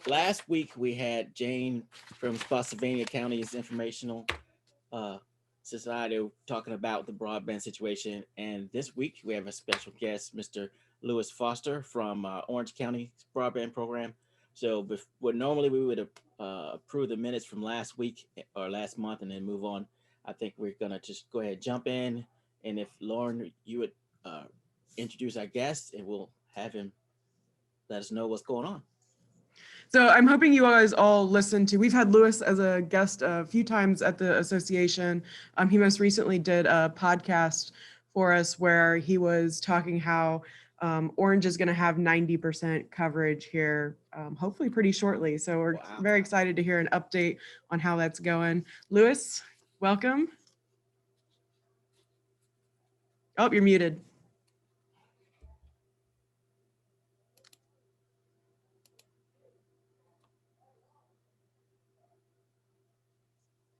last week we had Jane from Spotsylvania County's Informational uh, Society talking about the broadband situation, and this week we have a special guest, Mr. Lewis Foster from Orange County Broadband Program. So, what normally we would approve the minutes from last week or last month and then move on. I think we're gonna just go ahead jump in, and if Lauren, you would uh, introduce our guest, and we'll have him let us know what's going on. So I'm hoping you guys all listen to, we've had Lewis as a guest a few times at the association. He most recently did a podcast for us where he was talking how Orange is going to have 90% coverage here, hopefully pretty shortly. So we're very excited to hear an update on how that's going. Lewis, welcome. Oh, you're muted.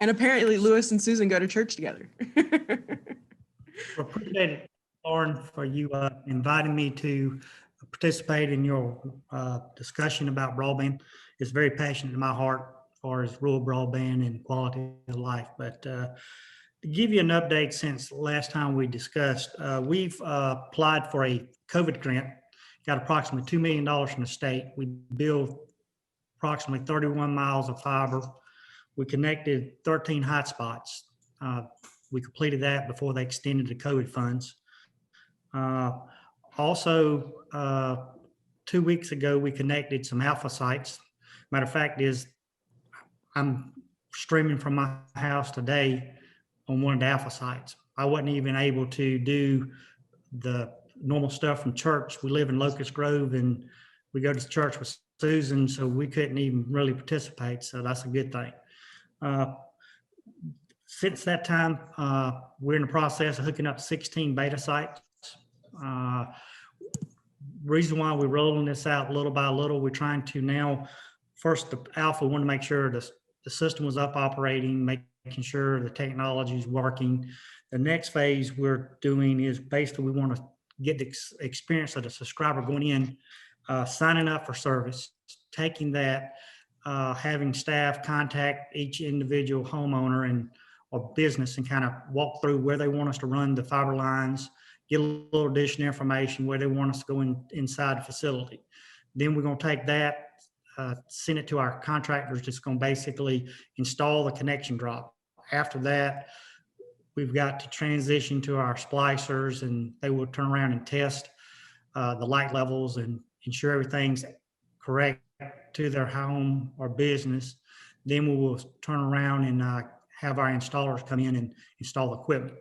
And apparently Lewis and Susan go to church together. Appreciate it, Lauren, for you inviting me to participate in your discussion about broadband. It's very passionate to my heart as far as rural broadband and quality of life. But to give you an update since last time we discussed, we've applied for a COVID grant, got approximately $2 million from the state. We built approximately 31 miles of fiber. We connected 13 hotspots. We completed that before they extended the COVID funds. Also, 2 weeks ago, we connected some alpha sites. Matter of fact is, I'm streaming from my house today on one of the alpha sites. I wasn't even able to do the normal stuff from church. We live in Locust Grove and we go to church with Susan, so we couldn't even really participate. So that's a good thing. Since that time, we're in the process of hooking up 16 beta sites. Reason why we're rolling this out little by little, we're trying to now, first the alpha, we want to make sure the system was up operating, making sure the technology is working. The next phase we're doing is basically we want to get the experience of the subscriber going in, signing up for service, taking that, having staff contact each individual homeowner and or business and kind of walk through where they want us to run the fiber lines, get a little additional information where they want us to go inside the facility. Then we're going to take that, send it to our contractors that's going to basically install the connection drop. After that, we've got to transition to our splicers and they will turn around and test the light levels and ensure everything's correct to their home or business. Then we will turn around and have our installers come in and install the equipment.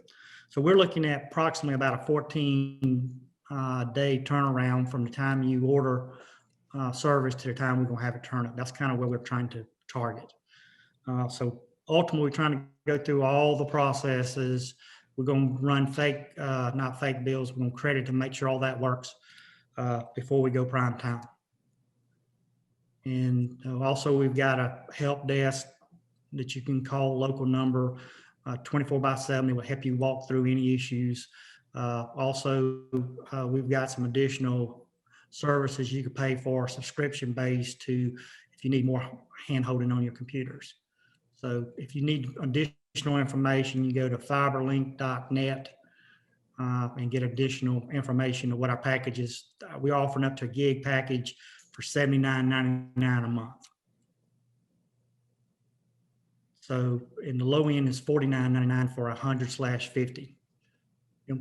So we're looking at approximately about a 14-day turnaround from the time you order service to the time we're going to have it turn up. That's kind of where we're trying to target. So ultimately, we're trying to go through all the processes. We're going to run fake, not fake bills. We're going to credit to make sure all that works before we go prime time. And also, we've got a help desk that you can call, local number, 24/7. It will help you walk through any issues. Also, we've got some additional services you can pay for, subscription based, to if you need more hand holding on your computers. So if you need additional information, you go to fiberlink.net and get additional information of what our packages. We're offering up to a gig package for $79.99 a month. So in the low end is $49.99 for 100/50. Yep.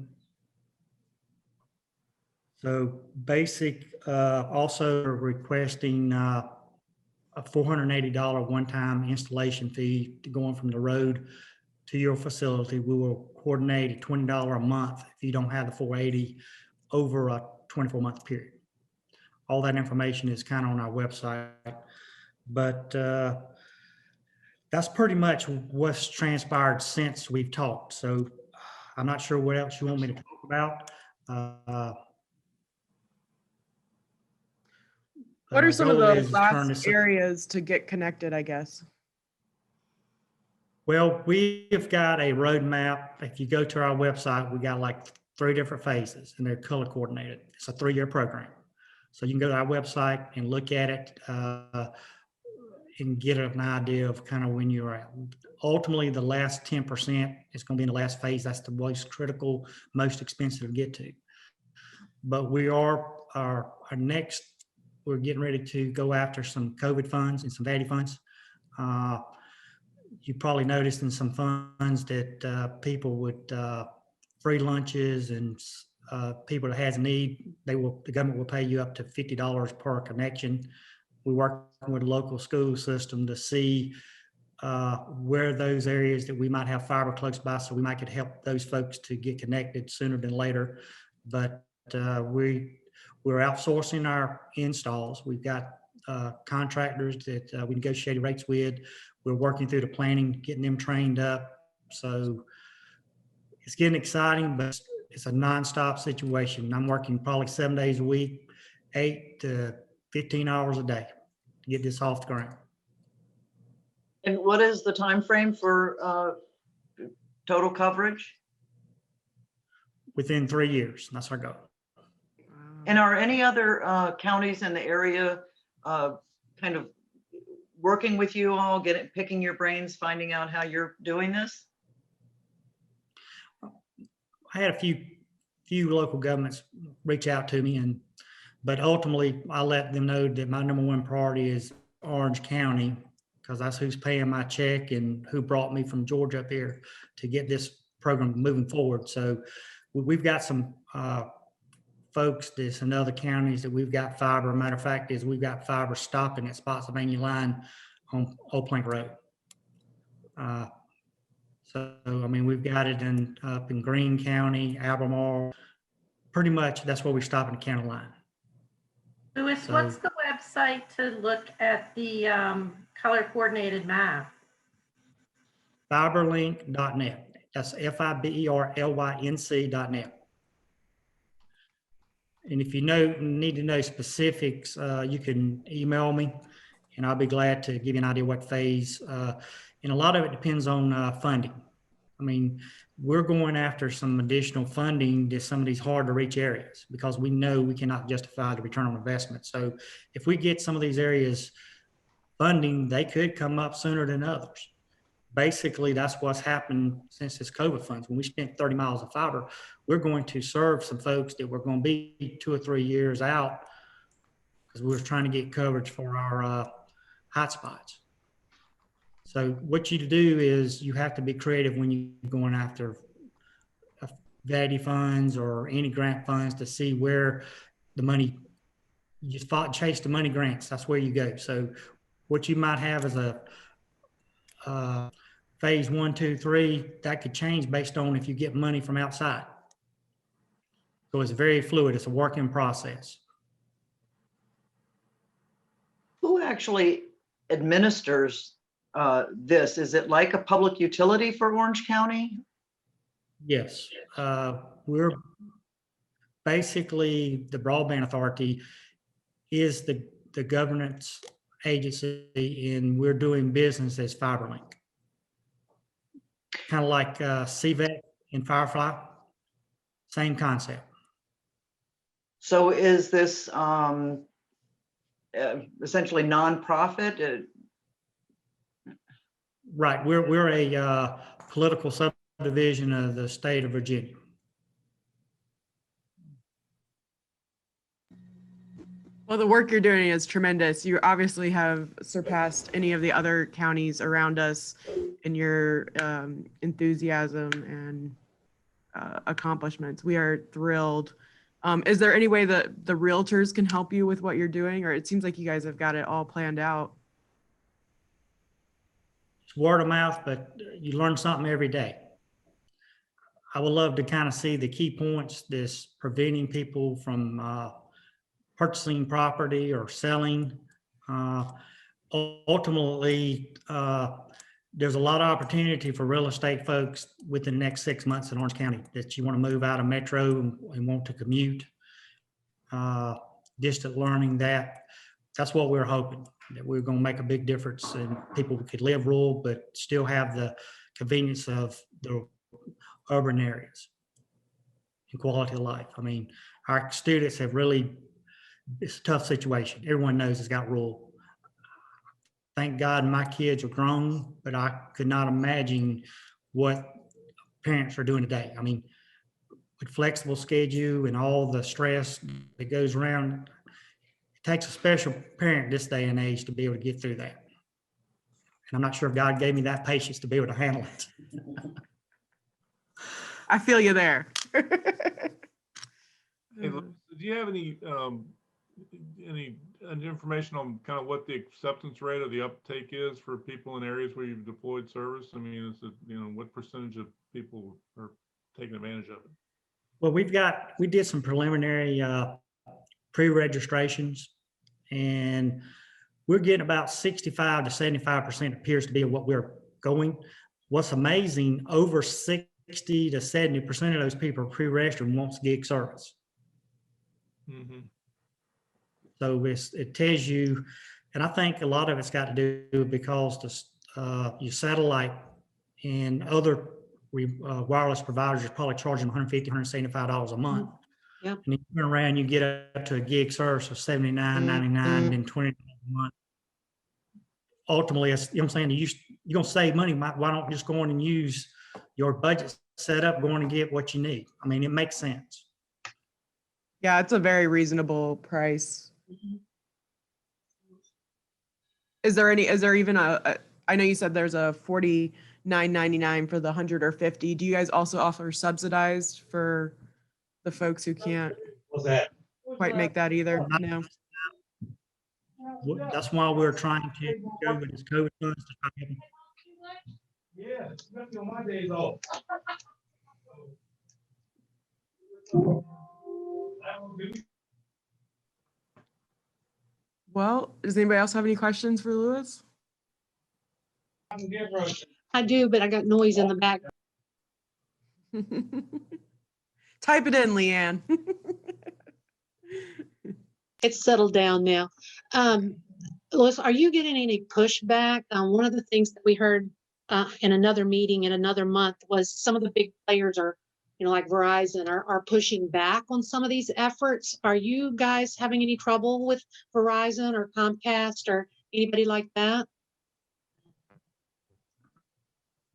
So basic, also requesting a $480 one-time installation fee to going from the road to your facility. We will coordinate a $20 a month if you don't have the 480 over a 24-month period. All that information is kind of on our website, but that's pretty much what's transpired since we've talked. So I'm not sure what else you want me to talk about. What are some of the last areas to get connected, I guess? Well, we've got a roadmap. If you go to our website, we got like 3 different phases and they're color coordinated. It's a 3-year program. So you can go to our website and look at it and get an idea of kind of when you're at. Ultimately, the last 10% is going to be in the last phase. That's the most critical, most expensive to get to. But we are, our next, we're getting ready to go after some COVID funds and some VADI funds. You probably noticed in some funds that people would free lunches and people that has a need, the government will pay you up to $50 per connection. We work with the local school system to see where those areas that we might have fiber close by, so we might could help those folks to get connected sooner than later. But we're outsourcing our installs. We've got contractors that we negotiated rates with. We're working through the planning, getting them trained up. So it's getting exciting, but it's a nonstop situation. I'm working probably 7 days a week, 8 to 15 hours a day to get this off the ground. And what is the time frame for total coverage? Within 3 years, that's our goal. And are any other counties in the area kind of working with you all, picking your brains, finding out how you're doing this? I had a few local governments reach out to me, but ultimately I let them know that my number one priority is Orange County, because that's who's paying my check and who brought me from Georgia up here to get this program moving forward. So we've got some folks that's in other counties that we've got fiber. Matter of fact is we've got fiber stopping at Spotsylvania line on Old Plank Road. So, I mean, we've got it up in Greene County, Albemarle. Pretty much that's where we stop in the county line. Louis, So, what's the website to look at the color coordinated map? Fiberlink.net. That's FIBERLYNC.net. And if you need to know specifics, you can email me and I'll be glad to give you an idea what phase. And a lot of it depends on funding. I mean, we're going after some additional funding to some of these hard to reach areas because we know we cannot justify the return on investment. So if we get some of these areas funding, they could come up sooner than others. Basically, that's what's happened since this COVID funds. When we spent 30 miles of fiber, we're going to serve some folks that were going to be 2 or 3 years out because we were trying to get coverage for our hotspots. So what you do is you have to be creative when you're going after VADI funds or any grant funds to see where the money, you just chase the money grants. That's where you go. So what you might have is a phase 1, 2, 3, that could change based on if you get money from outside. So it's very fluid. It's a working process. Who actually administers this? Is it like a public utility for Orange County? Yes. We're basically, the Broadband Authority is the governance agency, and we're doing business as FiberLink. Kind of like CVET and Firefly, same concept. So is this essentially nonprofit? Right. We're a political subdivision of the state of Virginia. Well, the work you're doing is tremendous. You obviously have surpassed any of the other counties around us in your enthusiasm and accomplishments. We are thrilled. Is there any way that the Realtors can help you with what you're doing? Or it seems like you guys have got it all planned out. It's word of mouth, but you learn something every day. I would love to kind of see the key points that's preventing people from purchasing property or selling. Ultimately, there's a lot of opportunity for real estate folks within the next 6 months in Orange County that you want to move out of metro and want to commute. Distant learning, that's what we're hoping, that we're going to make a big difference and people could live rural but still have the convenience of the urban areas and quality of life. I mean, our students have really it's a tough situation. Everyone knows it's got rural. Thank God my kids are grown, but I could not imagine what parents are doing today. I mean, with flexible schedule and all the stress that goes around, it takes a special parent this day and age to be able to get through that. And I'm not sure if God gave me that patience to be able to handle it. I feel you there. Hey, Liz, do you have any information on kind of what the acceptance rate or the uptake is for people in areas where you've deployed service? I mean, is it, what percentage of people are taking advantage of it? Well, we did some preliminary pre-registrations, and we're getting about 65 to 75% appears to be what we're going. What's amazing, over 60 to 70% of those people are pre-registered and wants gig service. Mm-hmm. So it tells you, and I think a lot of it's got to do because your satellite and other wireless providers are probably charging $150, $175 a month. Yep. And you turn around, you get up to a gig service of $79.99, then $20 a month. Ultimately, you know what I'm saying, you're going to save money. Why don't you just go on and use your budget set up, go on and get what you need? I mean, it makes sense. Yeah, it's a very reasonable price. Is there even I know you said there's a $49.99 for the 100 or 50. Do you guys also offer subsidized for the folks who can't quite make that either? No. That's why we're trying to go with this COVID funds to try to help them. Yeah, especially on my days off. Well, does anybody else have any questions for Lewis? I do, but I got noise in the back. Type it in, Leanne. It's settled down now. Lois, are you getting any pushback? One of the things that we heard in another meeting in another month was some of the big players are, like Verizon are pushing back on some of these efforts. Are you guys having any trouble with Verizon or Comcast or anybody like that?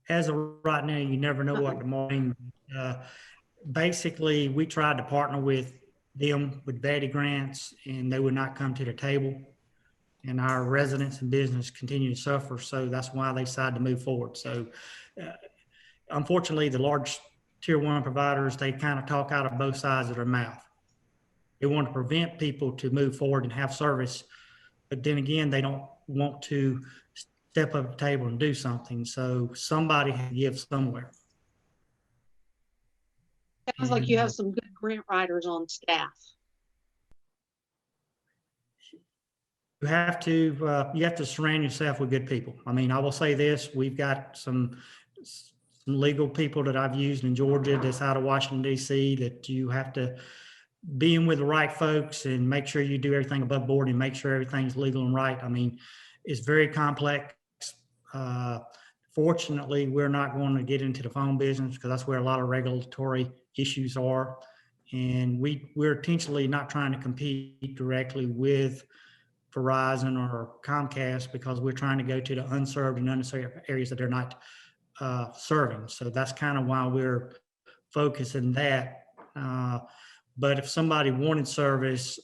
As of right now, you never know what tomorrow. Basically, we tried to partner with them with VADI grants, and they would not come to the table. And our residents and business continue to suffer, so that's why they decided to move forward. So, unfortunately, the large tier one providers, they kind of talk out of both sides of their mouth. They want to prevent people to move forward and have service, but then again, they don't want to step up the table and do something. So somebody has to give somewhere. Sounds like you have some good grant writers on staff. You have to surround yourself with good people. I mean, I will say this: we've got some legal people that I've used in Georgia, that's out of Washington D.C. That you have to be in with the right folks and make sure you do everything above board and make sure everything's legal and right. I mean, it's very complex. Fortunately, we're not going to get into the phone business because that's where a lot of regulatory issues are. And we're intentionally not trying to compete directly with Verizon or Comcast because we're trying to go to the unserved and underserved areas that they're not serving. So that's kind of why we're focusing that. But if somebody wanted service,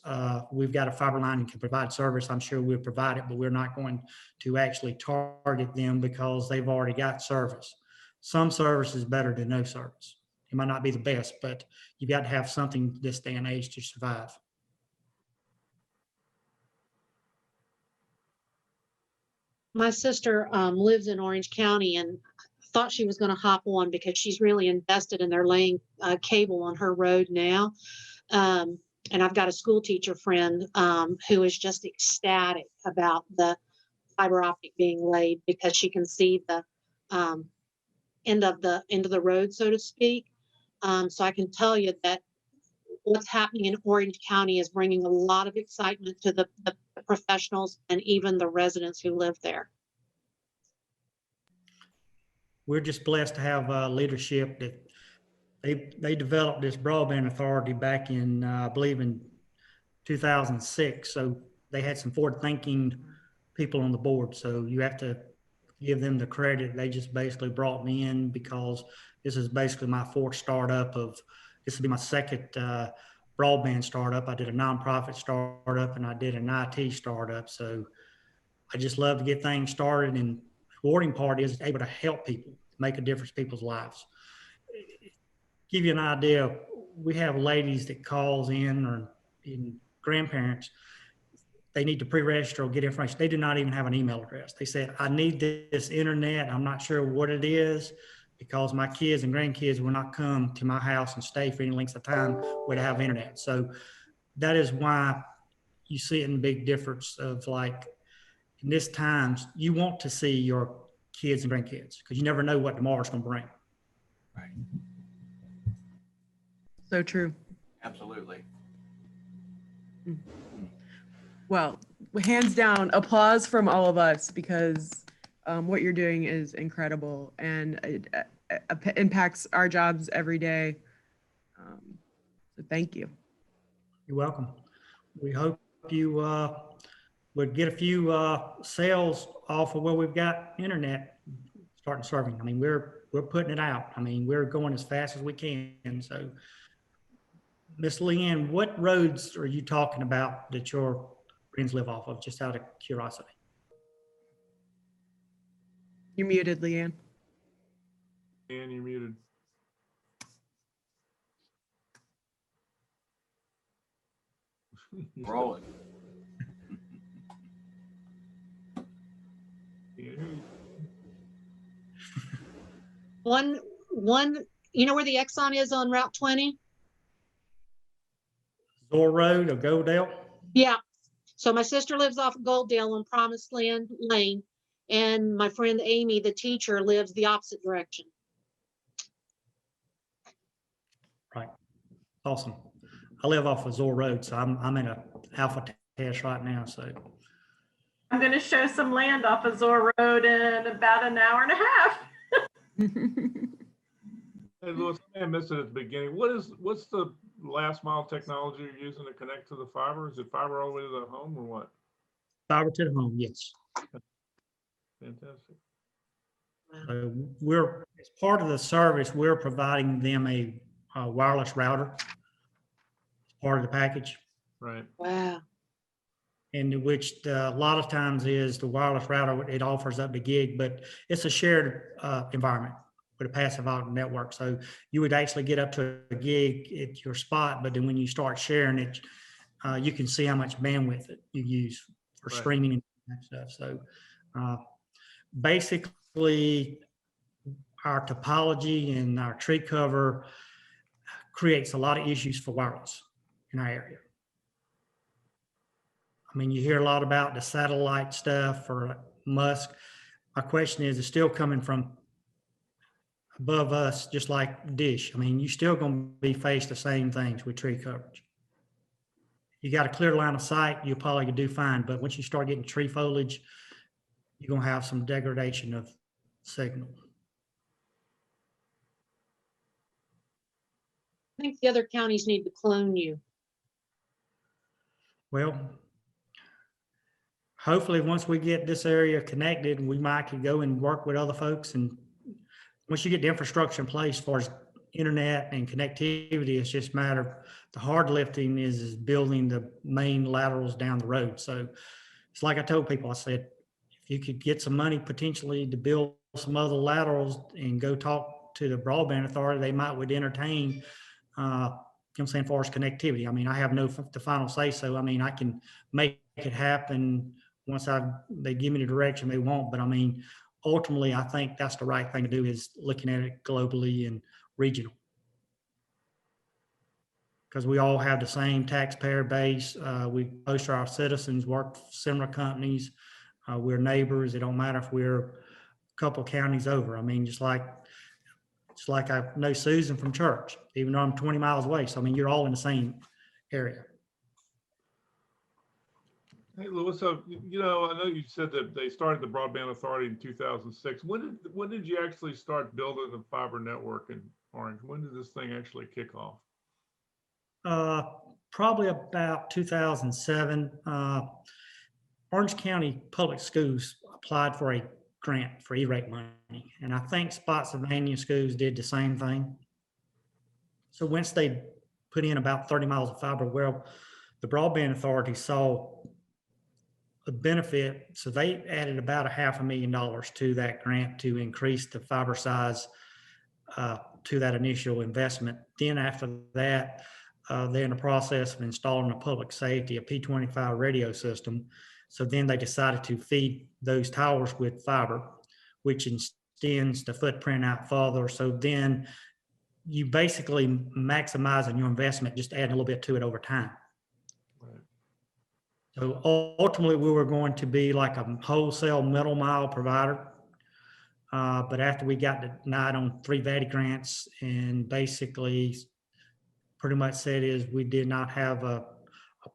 we've got a fiber line and can provide service. I'm sure we'll provide it, but we're not going to actually target them because they've already got service. Some service is better than no service. It might not be the best, but you've got to have something this day and age to survive. My sister lives in Orange County and thought she was going to hop on because she's really invested in their laying cable on her road now. And I've got a school teacher friend who is just ecstatic about the fiber optic being laid because she can see the end of the road, so to speak. So I can tell you that what's happening in Orange County is bringing a lot of excitement to the professionals and even the residents who live there. We're just blessed to have leadership that they developed this broadband authority back in, I believe in 2006. So they had some forward thinking people on the board. So you have to give them the credit. They just basically brought me in because this is basically my fourth startup this will be my second broadband startup. I did a nonprofit startup and I did an IT startup. So I just love to get things started, and the rewarding part is able to help people, make a difference in people's lives. Give you an idea, we have ladies that calls in or in grandparents, they need to pre-register or get information. They do not even have an email address. They said, I need this internet. I'm not sure what it is because my kids and grandkids will not come to my house and stay for any length of time where they have internet. So that is why you see it in big difference of like, in this times, you want to see your kids and grandkids because you never know what tomorrow's going to bring. Right. So true. Absolutely. Well, hands down, applause from all of us because what you're doing is incredible and it impacts our jobs every day. So thank you. You're welcome. We hope you would get a few sales off of where we've got internet starting serving. I mean, we're putting it out. I mean, we're going as fast as we can. So, Miss Leanne, what roads are you talking about that your friends live off of, just out of curiosity? You're muted, Leanne. And you're muted. Rolling. One, you know where the Exxon is on Route 20? Zor Road or Goldale? Yeah. So my sister lives off of Goldale on Promised Land Lane, and my friend Amy, the teacher, lives the opposite direction. Right. Awesome. I live off of Zor Road, so I'm in a alpha test right now. So I'm going to show some land off of Zor Road in about an hour and a half. Hey, Louis, I missed it at the beginning. What's the last mile technology you're using to connect to the fiber? Is it fiber all the way to the home or what? fiber to the home, yes. Fantastic. We're, as part of the service, we're providing them a wireless router as part of the package. Right. Wow. And which a lot of times is the wireless router, it offers up the gig, but it's a shared environment with a passive out network. So you would actually get up to a gig at your spot, but then when you start sharing it, you can see how much bandwidth you use for Right. streaming and that stuff. So basically, our topology and our tree cover creates a lot of issues for wireless in our area. I mean, you hear a lot about the satellite stuff for Musk. My question is, it's still coming from above us, just like Dish. I mean, you're still going to be faced the same things with tree coverage. You got a clear line of sight, you'll probably do fine. But once you start getting tree foliage, you're going to have some degradation of signal. I think the other counties need to clone you. Well, hopefully once we get this area connected, we might could go and work with other folks. And once you get the infrastructure in place as far as internet and connectivity, it's just a matter of the hard lifting is building the main laterals down the road. So it's like I told people, I said, if you could get some money potentially to build some other laterals and go talk to the Broadband Authority, they might would entertain, you know what I'm saying, as far as connectivity. I mean, I have the final say so. I mean, I can make it happen once they give me the direction they want. But I mean, ultimately, I think that's the right thing to do, is looking at it globally and regional. Because we all have the same taxpayer base. Most of our citizens work for similar companies. We're neighbors. It don't matter if we're a couple counties over. I mean, just like I know Susan from church, even though I'm 20 miles away. So, I mean, you're all in the same area. Hey, Louis, so, you know, I know you said that they started the Broadband Authority in 2006. When did you actually start building the fiber network in Orange? When did this thing actually kick off? probably about 2007, Orange County Public Schools applied for a grant for E-rate money. And I think Spotsylvania schools did the same thing. So once they put in about 30 miles of fiber, well, the Broadband Authority saw a benefit. So they added about $500,000 to that grant to increase the fiber size to that initial investment. Then after that, they're in the process of installing a public safety, a P25 radio system. So then they decided to feed those towers with fiber, which extends the footprint out further. So then you basically maximizing your investment, just adding a little bit to it over time. Right. So ultimately, we were going to be like a wholesale middle mile provider. But after we got denied on 3 VATI grants and basically pretty much said is we did not have a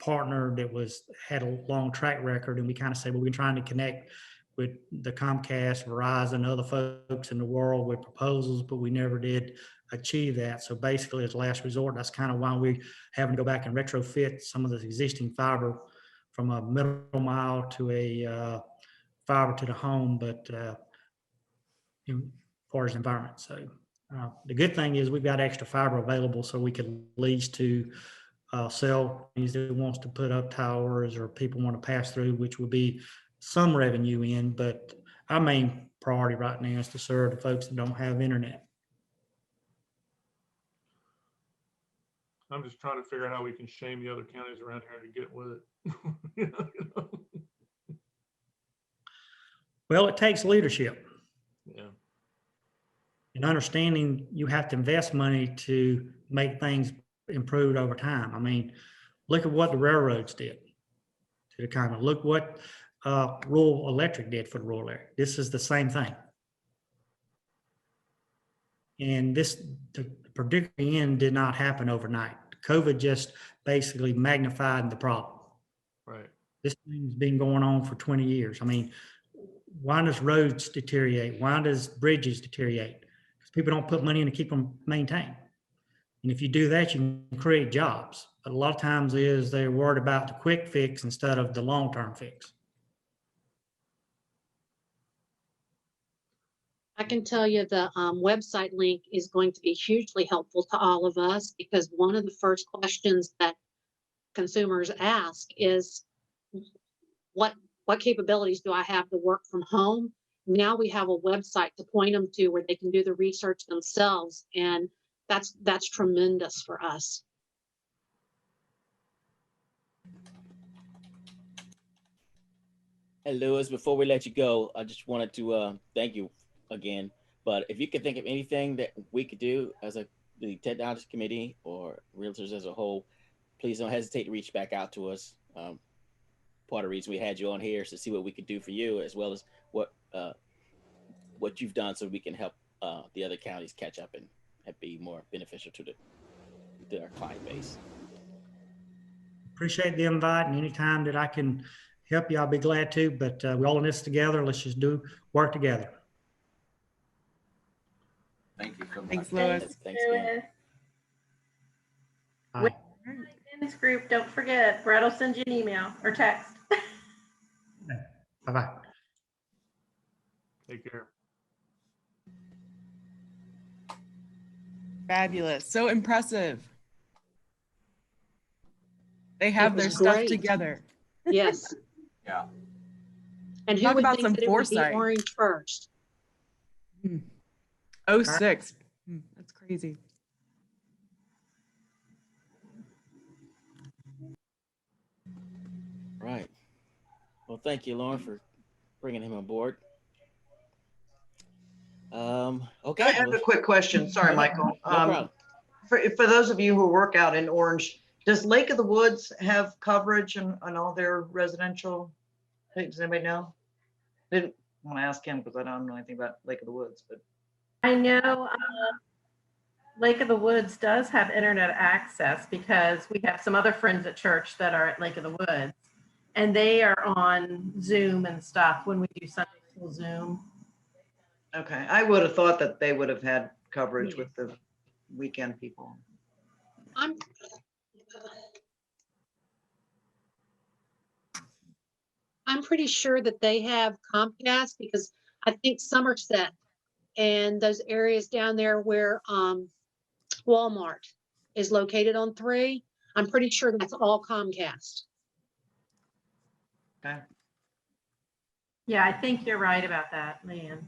partner that had a long track record, and we kind of said, well, we've been trying to connect with the Comcast, Verizon, other folks in the world with proposals, but we never did achieve that. So basically, as a last resort, that's kind of why we having to go back and retrofit some of the existing fiber from a middle mile to a fiber to the home, but as far as environment. So the good thing is we've got extra fiber available, so we could lease to sell these that wants to put up towers or people want to pass through, which would be some revenue in. But our main priority right now is to serve the folks that don't have internet. I'm just trying to figure out how we can shame the other counties around here to get with it. Well, it takes leadership. Yeah. And understanding you have to invest money to make things improve over time. I mean, look at what the railroads did to the kind of look what rural electric did for the rural area. This is the same thing. And this, the predicting end did not happen overnight. COVID just basically magnified the problem. Right. This thing's been going on for 20 years. I mean, why does roads deteriorate? Why does bridges deteriorate? Because people don't put money in to keep them maintained. And if you do that, you can create jobs. But a lot of times they're worried about the quick fix instead of the long-term fix. I can tell you the website link is going to be hugely helpful to all of us, because one of the first questions that consumers ask is, what capabilities do I have to work from home? Now we have a website to point them to where they can do the research themselves, and that's tremendous for us. And Lewis, before we let you go, I just wanted to thank you again. But if you could think of anything that we could do as the technology committee or realtors as a whole, please don't hesitate to reach back out to us. Part of the reason we had you on here is to see what we could do for you, as well as what you've done, so we can help the other counties catch up and be more beneficial to our client base. Appreciate the invite, and anytime that I can help you, I'll be glad to. But we're all in this together. Let's just work together. Thank you so much. Thanks, Lewis. Thanks again. Bye. In this group, don't forget, Brett will send you an email or text. Bye-bye. Take care. Fabulous. So impressive. They have was their stuff great. together. Yes. Yeah. And who Talk would about think some that it would be foresight. Orange first? 06. That's crazy. Right. Well, thank you, Lauren, for bringing him on board. Okay. I have a quick question. Sorry, Michael. No problem. For those of you who work out in Orange, does Lake of the Woods have coverage on all their residential? Does anybody know? Didn't want to ask him because I don't know anything about Lake of the Woods, but I know Lake of the Woods does have internet access, because we have some other friends at church that are at Lake of the Woods, and they are on Zoom and stuff when we do Sunday school Zoom. okay. I would have thought that they would have had coverage with the weekend people. I'm pretty sure that they have Comcast because I think Somerset and those areas down there where Walmart is located on 3, I'm pretty sure that's all Comcast. Okay. Yeah, I think you're right about that, Leanne.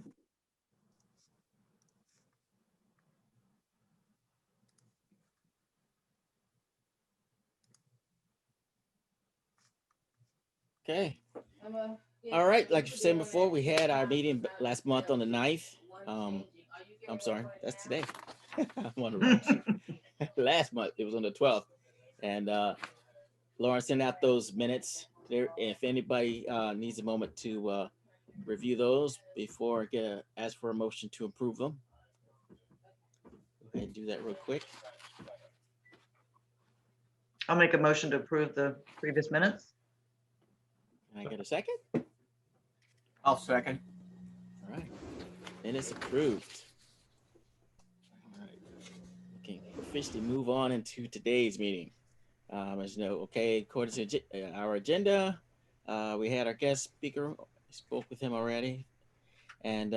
Okay. All right. Like you said before, we had our meeting last month on the 9th. I'm sorry, that's today. I'm on the wrong sheet. Last month it was on the 12th, and Lauren sent out those minutes there. If anybody needs a moment to review those before I ask for a motion to approve them, go ahead and do that real quick. I'll make a motion to approve the previous minutes. Can I get a second? I'll second. All right, and it's approved. All right, we can officially move on into today's meeting. As you know, okay, according to our agenda, we had our guest speaker, spoke with him already, and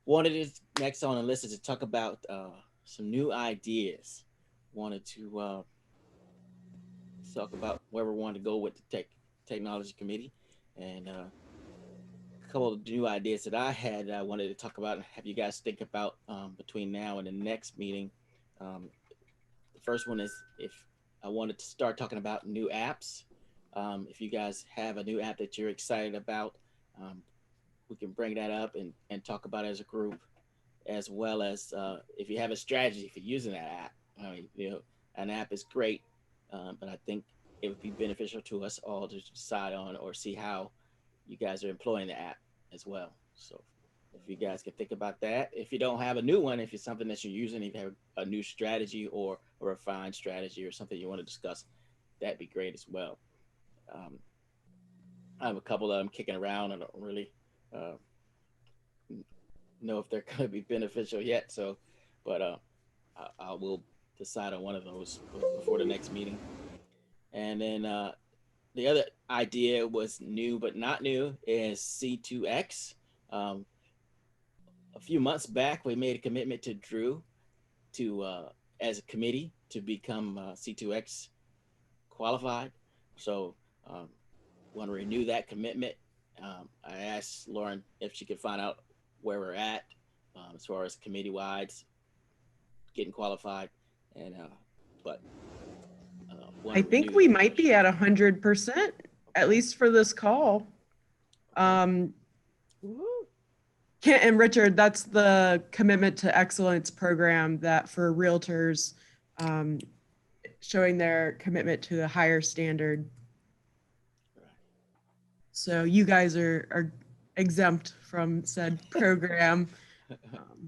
wanted to next on the list is to talk about some new ideas. Wanted to talk about where we want to go with the technology committee, and a couple of new ideas that I had that I wanted to talk about and have you guys think about between now and the next meeting. The first one is if I wanted to start talking about new apps. If you guys have a new app that you're excited about, we can bring that up and talk about it as a group, as well as if you have a strategy for using that app. I mean, you know, an app is great, but I think it would be beneficial to us all to decide on or see how you guys are employing the app as well. So if you guys can think about that. If you don't have a new one, if it's something that you're using, if you have a new strategy or a refined strategy or something you want to discuss, that'd be great as well. I have a couple of them kicking around. I don't really know if they're going to be beneficial yet. So, but I will decide on one of those before the next meeting. And then the other idea was new but not new is C2X. A few months back, we made a commitment to Drew to as a committee to become C2X qualified. So want to renew that commitment. I asked Lauren if she could find out where we're at as far as committee wide getting qualified, and but I think we might be at 100%, at least for this call. Kent and Richard, that's the Commitment to Excellence program that for realtors, showing their commitment to a higher standard. So you guys are exempt from said program.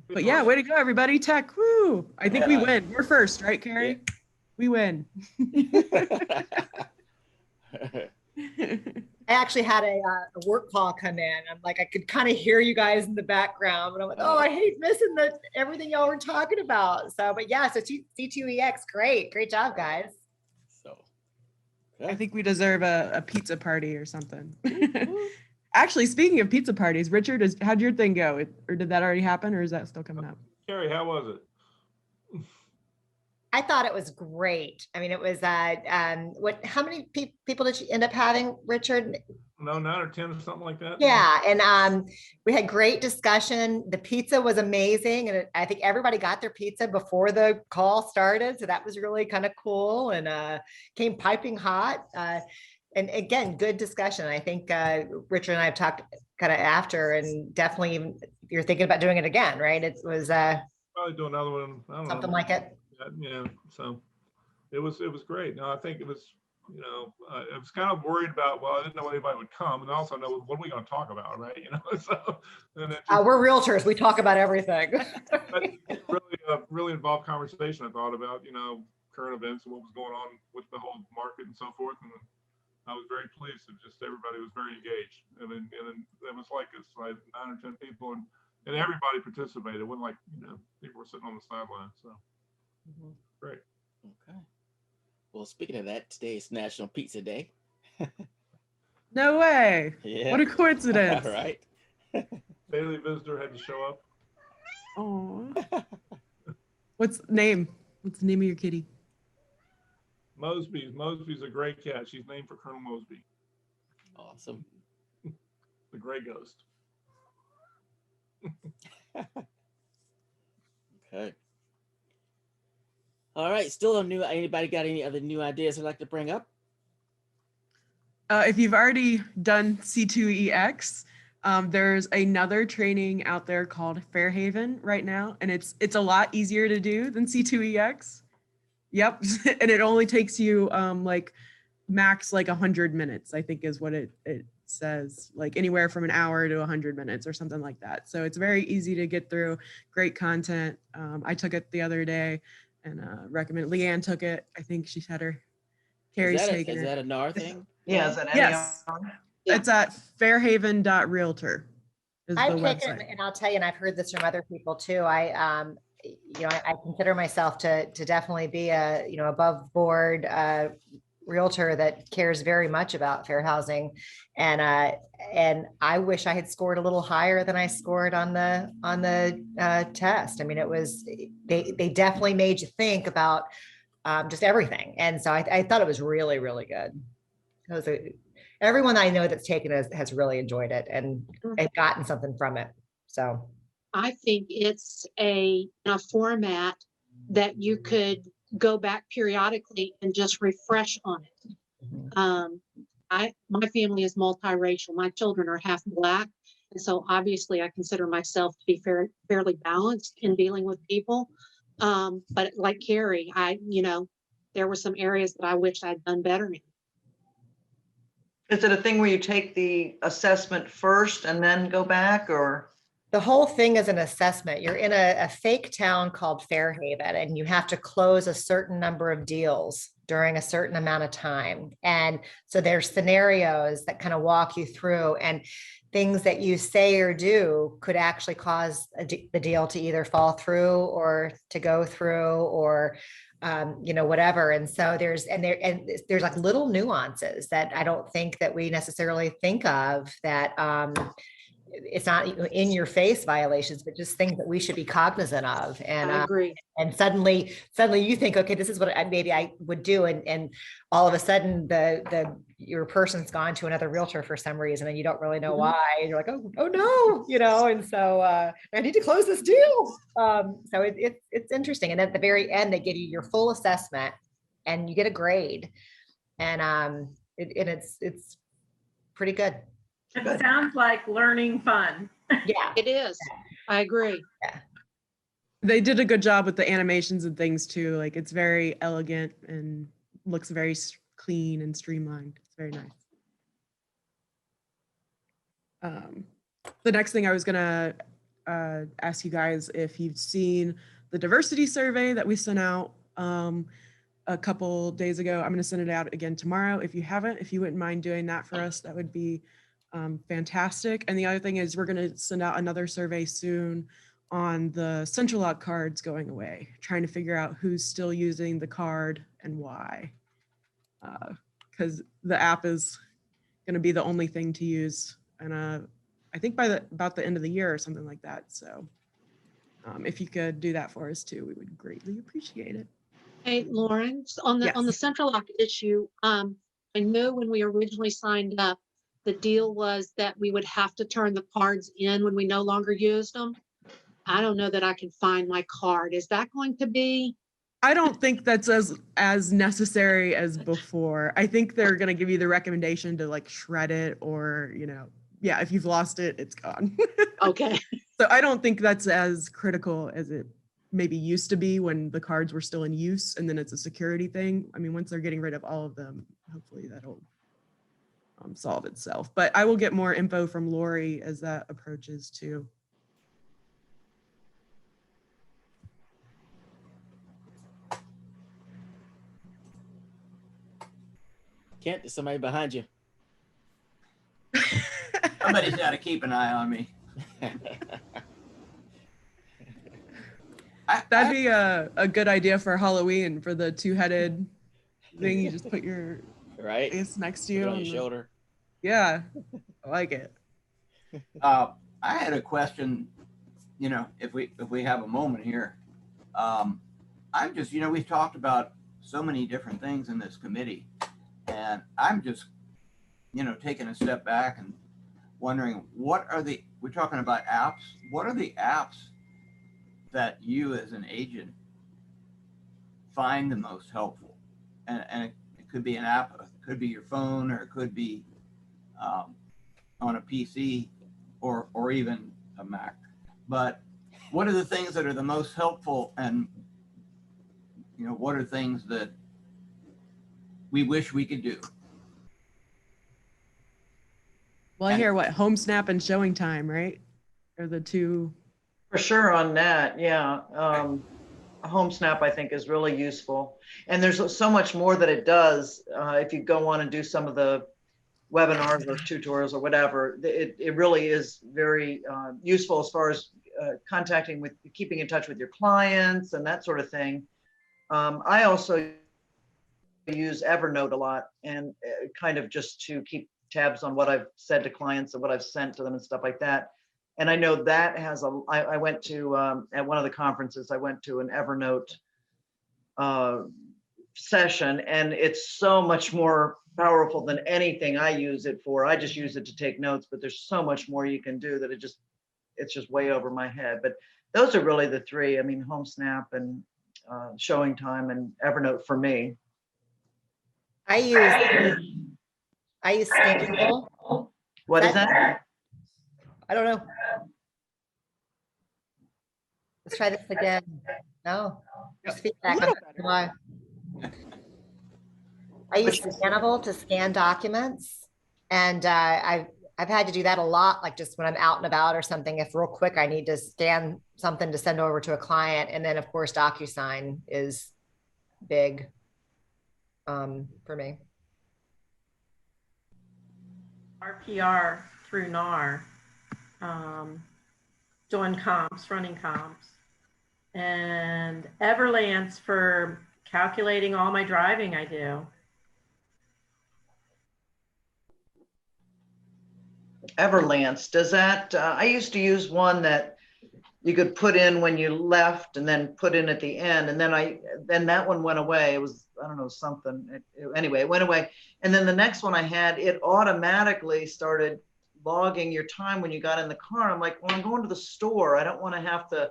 But yeah, way to go, everybody. Tech, woo! I think we win. We're first, right, Carrie? Yeah. We win. I actually had a work call come in. I'm like, I could kind of hear you guys in the background, but I'm like, oh, I hate missing everything y'all were talking about. So, but yeah, so C2EX, great job, guys. So, okay. I think we deserve a pizza party or something. Actually, speaking of pizza parties, Richard, how'd your thing go? Or did that already happen, or is that still coming up? Carrie, how was it? I thought it was great. I mean, it was, how many people did you end up having, Richard? No, 9 or 10 or something like that. Yeah. And we had great discussion. The pizza was amazing. And I think everybody got their pizza before the call started. So that was really kind of cool and came piping hot. And again, good discussion. I think Richard and I have talked kind of after, and definitely even you're thinking about doing it again, right? It was probably do another one. I don't know. Something like it. Yeah, so it was great. No, I think it was, you know, I was kind of worried about, well, I didn't know anybody would come, and also know what are we going to talk about, right? You know, so and we're realtors. We talk about everything. really involved conversation. I thought about, you know, current events and what was going on with the whole market and so forth, and I was very pleased that just everybody was very engaged, and then it was like it's like 9 or 10 people, and everybody participated. It wasn't like, you know, people were sitting on the sidelines. So. Great. Okay. Well, speaking of that, today is National Pizza Day. No way. Yeah. What a coincidence. Right. Daily visitor had to show up. Oh. What's the name? What's the name of your kitty? Mosby's a gray cat. She's named for Colonel Mosby, Awesome. the gray ghost. Okay. All right. Still new. Anybody got any other new ideas they'd like to bring up? If you've already done C2EX, there's another training out there called Fairhaven right now, and it's a lot easier to do than C2EX. Yep, and it only takes you like max like 100 minutes, I think is what it says, like anywhere from an hour to 100 minutes or something like that. So it's very easy to get through, great content. I took it the other day and recommend. Leanne took it. I think she's had her. Carrie's taken Is her. that a NAR thing? Yeah, is that Yes. NAR? It's at fairhaven.realtor is the I've taken website. it, and I'll tell you, and I've heard this from other people too. I consider myself to definitely be a, above board realtor that cares very much about fair housing. And I wish I had scored a little higher than I scored on the test. I mean, they definitely made you think about just everything. And so I thought it was really, really good. It was everyone I know that's taken it has really enjoyed it and gotten something from it. So I think it's a format that you could go back periodically and just refresh on it. My family is multiracial. My children are half Black. And so obviously I consider myself to be fairly balanced in dealing with people. But like Carrie, there were some areas that I wish I'd done better in. Is it a thing where you take the assessment first and then go back, or? the whole thing is an assessment. You're in a fake town called Fairhaven, and you have to close a certain number of deals during a certain amount of time. And so there's scenarios that kind of walk you through, and things that you say or do could actually cause the deal to either fall through or to go through, or whatever. And so there's like little nuances that I don't think that we necessarily think of, that it's not in your face violations, but just things that we should be cognizant of. And I agree. And suddenly you think, okay, this is what maybe I would do. And all of a sudden your person's gone to another realtor for some reason, and you don't really know why. And you're like, oh no, and so I need to close this deal. So it's interesting. And at the very end, they give you your full assessment and you get a grade. And it's pretty good. It sounds like learning fun. Yeah, It is. I agree. They did a good job with the animations and things too. Like, it's very elegant and looks very clean and streamlined. It's very nice. The next thing I was gonna ask you guys if you've seen the diversity survey that we sent out a couple days ago. I'm gonna send it out again tomorrow. If you haven't, if you wouldn't mind doing that for us, that would be fantastic. And the other thing is, we're gonna send out another survey soon on the central lock cards going away, trying to figure out who's still using the card and why. Because the app is going to be the only thing to use, and I think by about the end of the year or something like that. So if you could do that for us too, we would greatly appreciate it. Hey, Lauren, on the central lock issue, I know when we originally signed up, the deal was that we would have to turn the cards in when we no longer used them. I don't know that I can find my card. Is that going to be? I don't think that's as necessary as before. I think they're going to give you the recommendation to like shred it, or, yeah, if you've lost it, it's gone. Okay. So I don't think that's as critical as it maybe used to be when the cards were still in use, and then it's a security thing. I mean, once they're getting rid of all of them, hopefully that'll solve itself. But I will get more info from Lori as that approaches too. Kent, there's somebody behind you. Somebody's got to keep an eye on me. That'd be a good idea for Halloween, for the two-headed thing. You just put your Right? face next to Put it you. on your shoulder. Yeah, I like it. I had a question, if we have a moment here. I'm just, we've talked about so many different things in this committee, and I'm just, taking a step back and wondering we're talking about apps. What are the apps that you as an agent find the most helpful? And it could be an app, it could be your phone, or it could be on a PC or even a Mac. But what are the things that are the most helpful, and what are things that we wish we could do? Well, I hear what Home Snap and Showing Time, right? Are the two. For sure on that, yeah. Home Snap, I think, is really useful. And there's so much more that it does. If you go on and do some of the webinars or tutorials or whatever, it really is very useful as far as keeping in touch with your clients and that sort of thing. I also use Evernote a lot, and kind of just to keep tabs on what I've said to clients and what I've sent to them and stuff like that. And I know that has I went to, at one of the conferences, I went to an Evernote session, and it's so much more powerful than anything I use it for. I just use it to take notes, but there's so much more you can do that it's just way over my head. But those are really the three. I mean, Home Snap and Showing Time and Evernote for me. I use Scannable. What is that? I don't know. Let's try this again. No, there's feedback. Why? I use Scannable to scan documents, and I've had to do that a lot, like just when I'm out and about or something. If real quick I need to scan something to send over to a client, and then of course DocuSign is big for me. RPR through NAR, doing comps, running comps, and Everlance for calculating all my driving I do. Everlance, does that, I used to use one that you could put in when you left and then put in at the end. And then that one went away. It was, I don't know, something. Anyway, it went away. And then the next one I had, it automatically started logging your time when you got in the car. I'm like, well, I'm going to the store. I don't want to have to,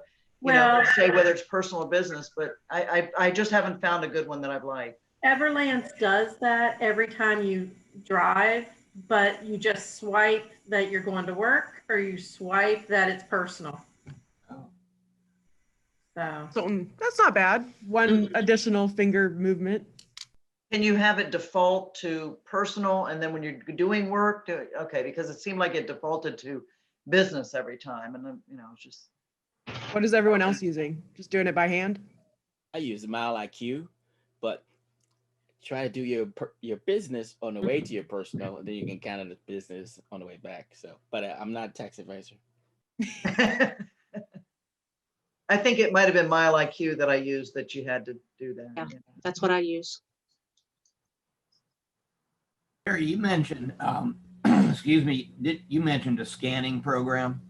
say whether it's personal or business, but I just haven't found a good one that I've liked. Everlance does that every time you drive, but you just swipe that you're going to work, or you swipe that it's personal. So that's not bad. One additional finger movement. Can you have it default to personal, and then when you're doing work, okay, because it seemed like it defaulted to business every time, and then it's just. What is everyone else using? Just doing it by hand? I use Mile IQ, but try to do your business on the way to your personal, and then you can count on the business on the way back. So, but I'm not a tax advisor. I think it might have been Mile IQ that I used that you had to do that. Yeah, that's what I use. Harry, you mentioned, excuse me, you mentioned a scanning program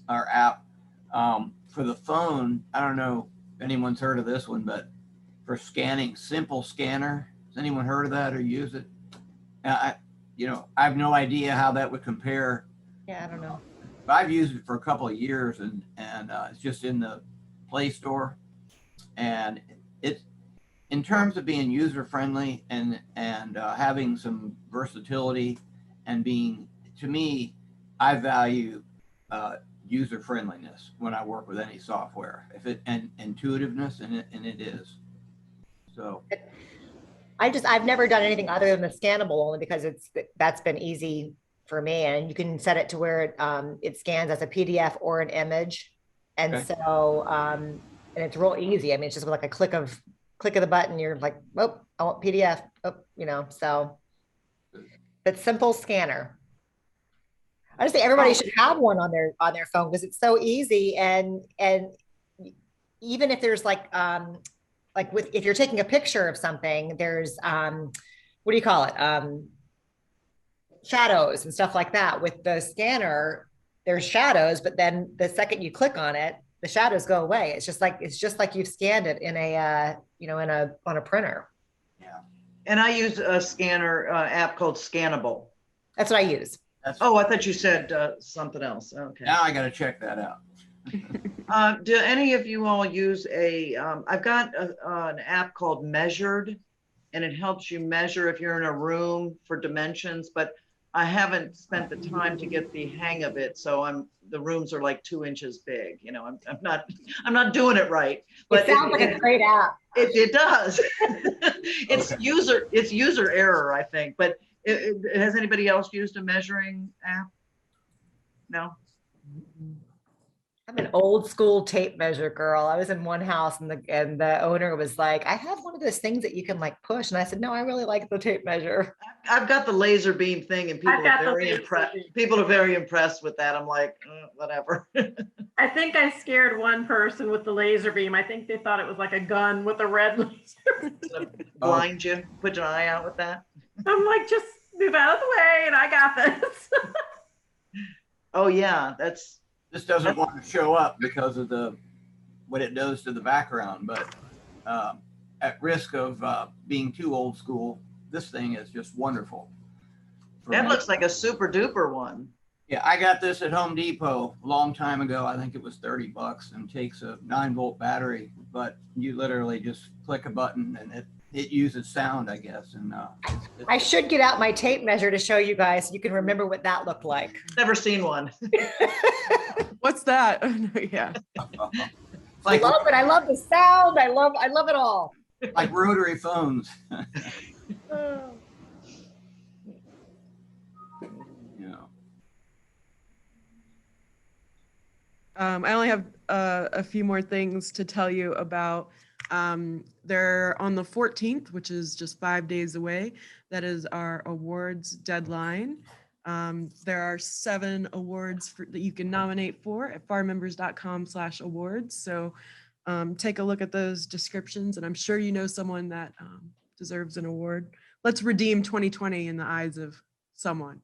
or app for the phone. I don't know if anyone's heard of this one, but for scanning, Simple Scanner. Has anyone heard of that or use it? I have no idea how that would compare. Yeah, I don't know. I've used it for a couple of years, and it's just in the Play Store, and it's in terms of being user friendly and having some versatility and being, to me, I value user friendliness when I work with any software, and intuitiveness, and it is. So I've never done anything other than the Scannable, only because that's been easy for me, and you can set it to where it scans as a PDF or an image, and okay. So and it's real easy. I mean, it's just like a click of the button. You're like, oh, I want PDF. Oh, so. But Simple Scanner. I just think everybody should have one on their phone, because it's so easy, and even if there's if you're taking a picture of something, there's what do you call it? shadows and stuff like that. With the scanner, there's shadows, but then the second you click on it, the shadows go away. It's just like you've scanned it in a on a printer. Yeah, And I use a scanner app called Scannable. That's what I use. that's, Oh, I thought you said something else. Okay. now I gotta check that out. Do any of you all use I've got an app called Measured, and it helps you measure if you're in a room for dimensions, but I haven't spent the time to get the hang of it. So the rooms are like 2 inches big. You know, I'm not doing it right. But It sounds like a great app. It does. It's Okay. user error, I think. But has anybody else used a measuring app? No. I'm an old school tape measure girl. I was in one house and the owner was like, I have one of those things that you can like push. And I said, no, I really like the tape measure. I've got the laser beam thing, and people I've got are the very laser impressed. beam. People are very impressed with that. I'm like, whatever. I think I scared one person with the laser beam. I think they thought it was like a gun with a red laser. Blind you, put your eye out with that. I'm like, just move out of the way and I got this. Oh yeah, This doesn't want to show up because of what it does to the background, but at risk of being too old school, this thing is just wonderful. that looks like a super duper one. Yeah, I got this at Home Depot a long time ago. I think it was $30 and takes a 9-volt battery, but you literally just click a button and it uses sound, I guess. And I should get out my tape measure to show you guys so you can remember what that looked like. Never seen one. What's that? Yeah. it's like, I love it. I love the sound. I love it all. like rotary phones. You know. I only have a few more things to tell you about. They're on the 14th, which is just 5 days away. That is our awards deadline. There are 7 awards that you can nominate for at FAARmembers.com/awards. So take a look at those descriptions, and I'm sure you know someone that deserves an award. Let's redeem 2020 in the eyes of someone.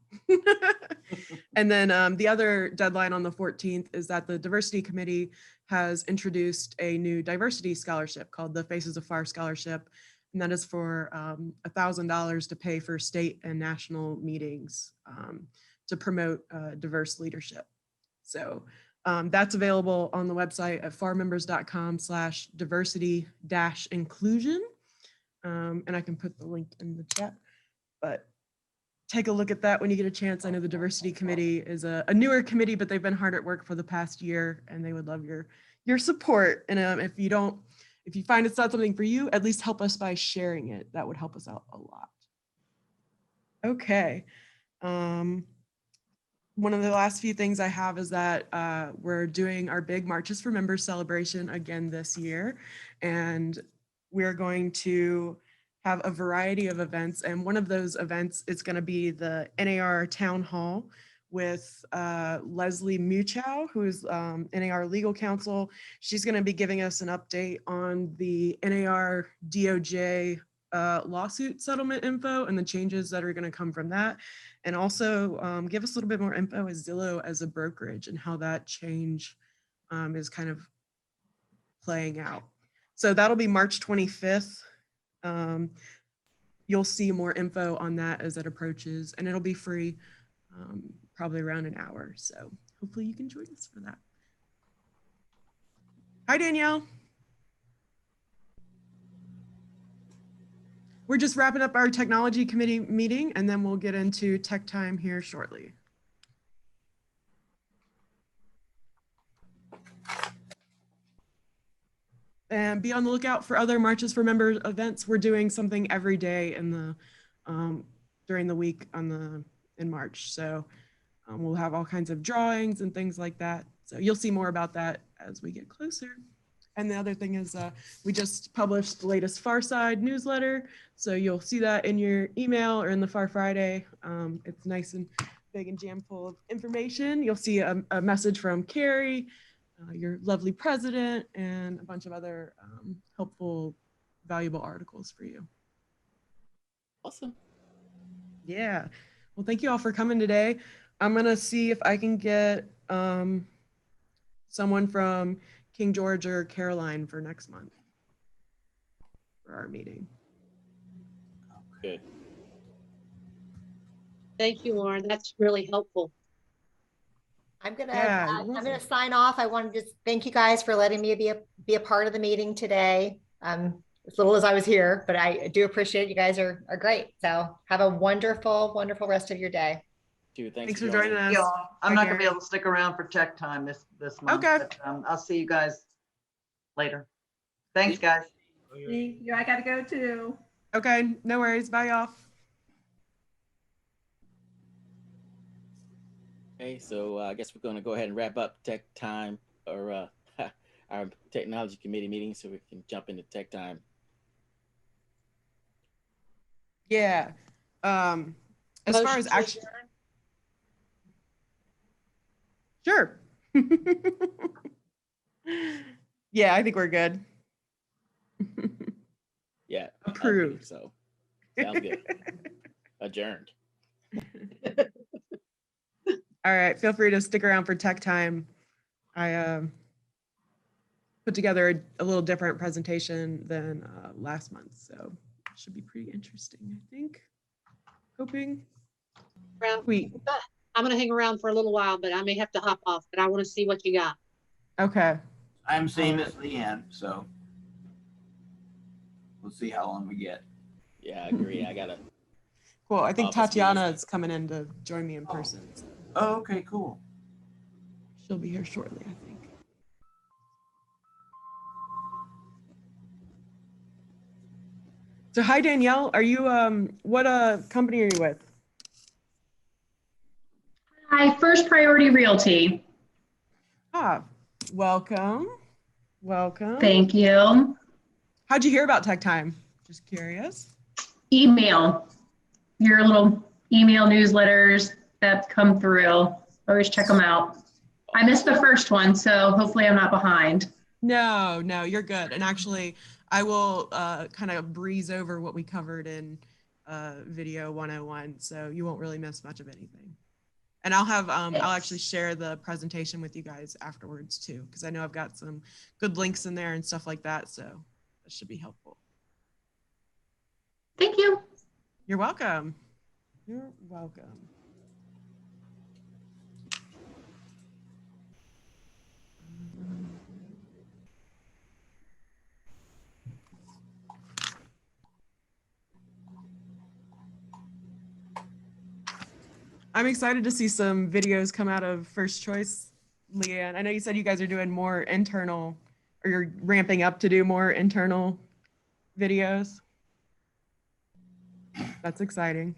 And then the other deadline on the 14th is that the Diversity Committee has introduced a new diversity scholarship called the Faces of FAAR Scholarship. And that is for $1,000 to pay for state and national meetings to promote diverse leadership. So that's available on the website at FAARmembers.com/diversity-inclusion. And I can put the link in the chat, but take a look at that when you get a chance. I know the Diversity Committee is a newer committee, but they've been hard at work for the past year, and they would love your support. And if you find it's not something for you, at least help us by sharing it. That would help us out a lot. Okay. One of the last few things I have is that we're doing our big Marches for Members celebration again this year, and we're going to have a variety of events. And one of those events is going to be the NAR Town Hall with Leslie Muchow, who is NAR Legal Counsel. She's going to be giving us an update on the NAR DOJ lawsuit settlement info and the changes that are going to come from that. And also give us a little bit more info as Zillow as a brokerage and how that change is kind of playing out. So that'll be March 25th. You'll see more info on that as it approaches, and it'll be free, probably around an hour. So hopefully you can join us for that. Hi, Danielle. We're just wrapping up our technology committee meeting, and then we'll get into tech time here shortly. And be on the lookout for other Marches for Members events. We're doing something every day in the during the week in March. So we'll have all kinds of drawings and things like that. So you'll see more about that as we get closer. And the other thing is we just published the latest Far Side newsletter. So you'll see that in your email or in the Far Friday. It's nice and big and jam full of information. You'll see a message from Carrie, your lovely president, and a bunch of other helpful, valuable articles for you. Awesome. Yeah. Well, thank you all for coming today. I'm gonna see if I can get someone from King George or Caroline for next month for our meeting. Good. Thank you, Lauren. That's really helpful. I'm gonna Yeah, you're I'm gonna welcome. sign off. I wanted to thank you guys for letting me be a part of the meeting today. As little as I was here, but I do appreciate it. You guys are great. So have a wonderful, wonderful rest of your day. Dude, Thanks for joining us. Y'all, I'm Bye, not gonna be Karen. able to stick around for tech time this month. Okay. But, I'll see you guys later. Thanks, guys. Thank you. I gotta go too. Okay, no worries. Bye, y'all. Okay, so I guess we're going to go ahead and wrap up tech time, or our technology committee meeting, so we can jump into tech time. Yeah. As far as Motion to action, adjourn. sure. Yeah, I think we're good. Yeah. I believe Approved. So sounds good. Adjourned. All right, feel free to stick around for tech time. I put together a little different presentation than last month, so it should be pretty interesting, I think. Hoping. Sweet. I'm going to hang around for a little while, but I may have to hop off, but I want to see what you got. Okay. I'm same as Leanne, so we'll see how long we get. Yeah, I agree. I gotta. Cool. I think Office Tatiana meeting. is coming in to join me in person. So Oh, okay, cool. she'll be here shortly, I think. So hi, Danielle. Are you, what company are you with? Hi, First Priority Realty. Ah, welcome. Welcome. Thank you. How'd you hear about Tech Time? Just curious. Email, your little email newsletters that come through. Always check them out. I missed the first one, so hopefully I'm not behind. No, you're good. And actually, I will kind of breeze over what we covered in video 101, so you won't really miss much of anything. And I'll have I'll actually share the presentation with you guys afterwards too, because I know I've got some good links in there and stuff like that, so that should be helpful. Thank you. You're welcome. You're welcome. I'm excited to see some videos come out of First Choice, Leanne. I know you said you guys are doing more internal, or you're ramping up to do more internal videos. That's exciting.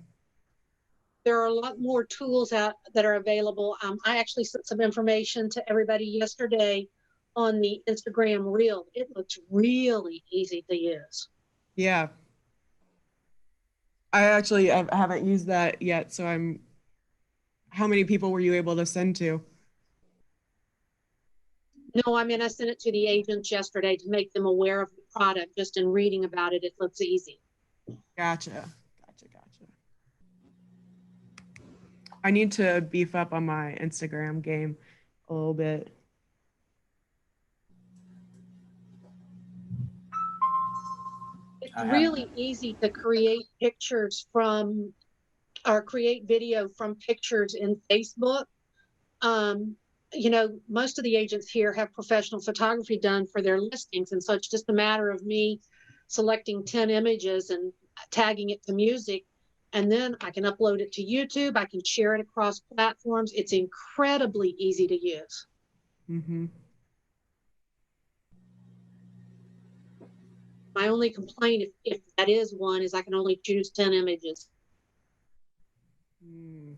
There are a lot more tools out that are available. I actually sent some information to everybody yesterday on the Instagram Reel. It looks really easy to use. Yeah. I haven't used that yet, so how many people were you able to send to? No, I mean, I sent it to the agents yesterday to make them aware of the product. Just in reading about it, it looks easy. Gotcha. I need to beef up on my Instagram game a little bit. It's really easy to create pictures from, or create video from pictures in Facebook. You know, most of the agents here have professional photography done for their listings. And so it's just a matter of me selecting 10 images and tagging it to music. And then I can upload it to YouTube. I can share it across platforms. It's incredibly easy to use. Mm-hmm. My only complaint, if that is one, is I can only choose 10 images. Mm.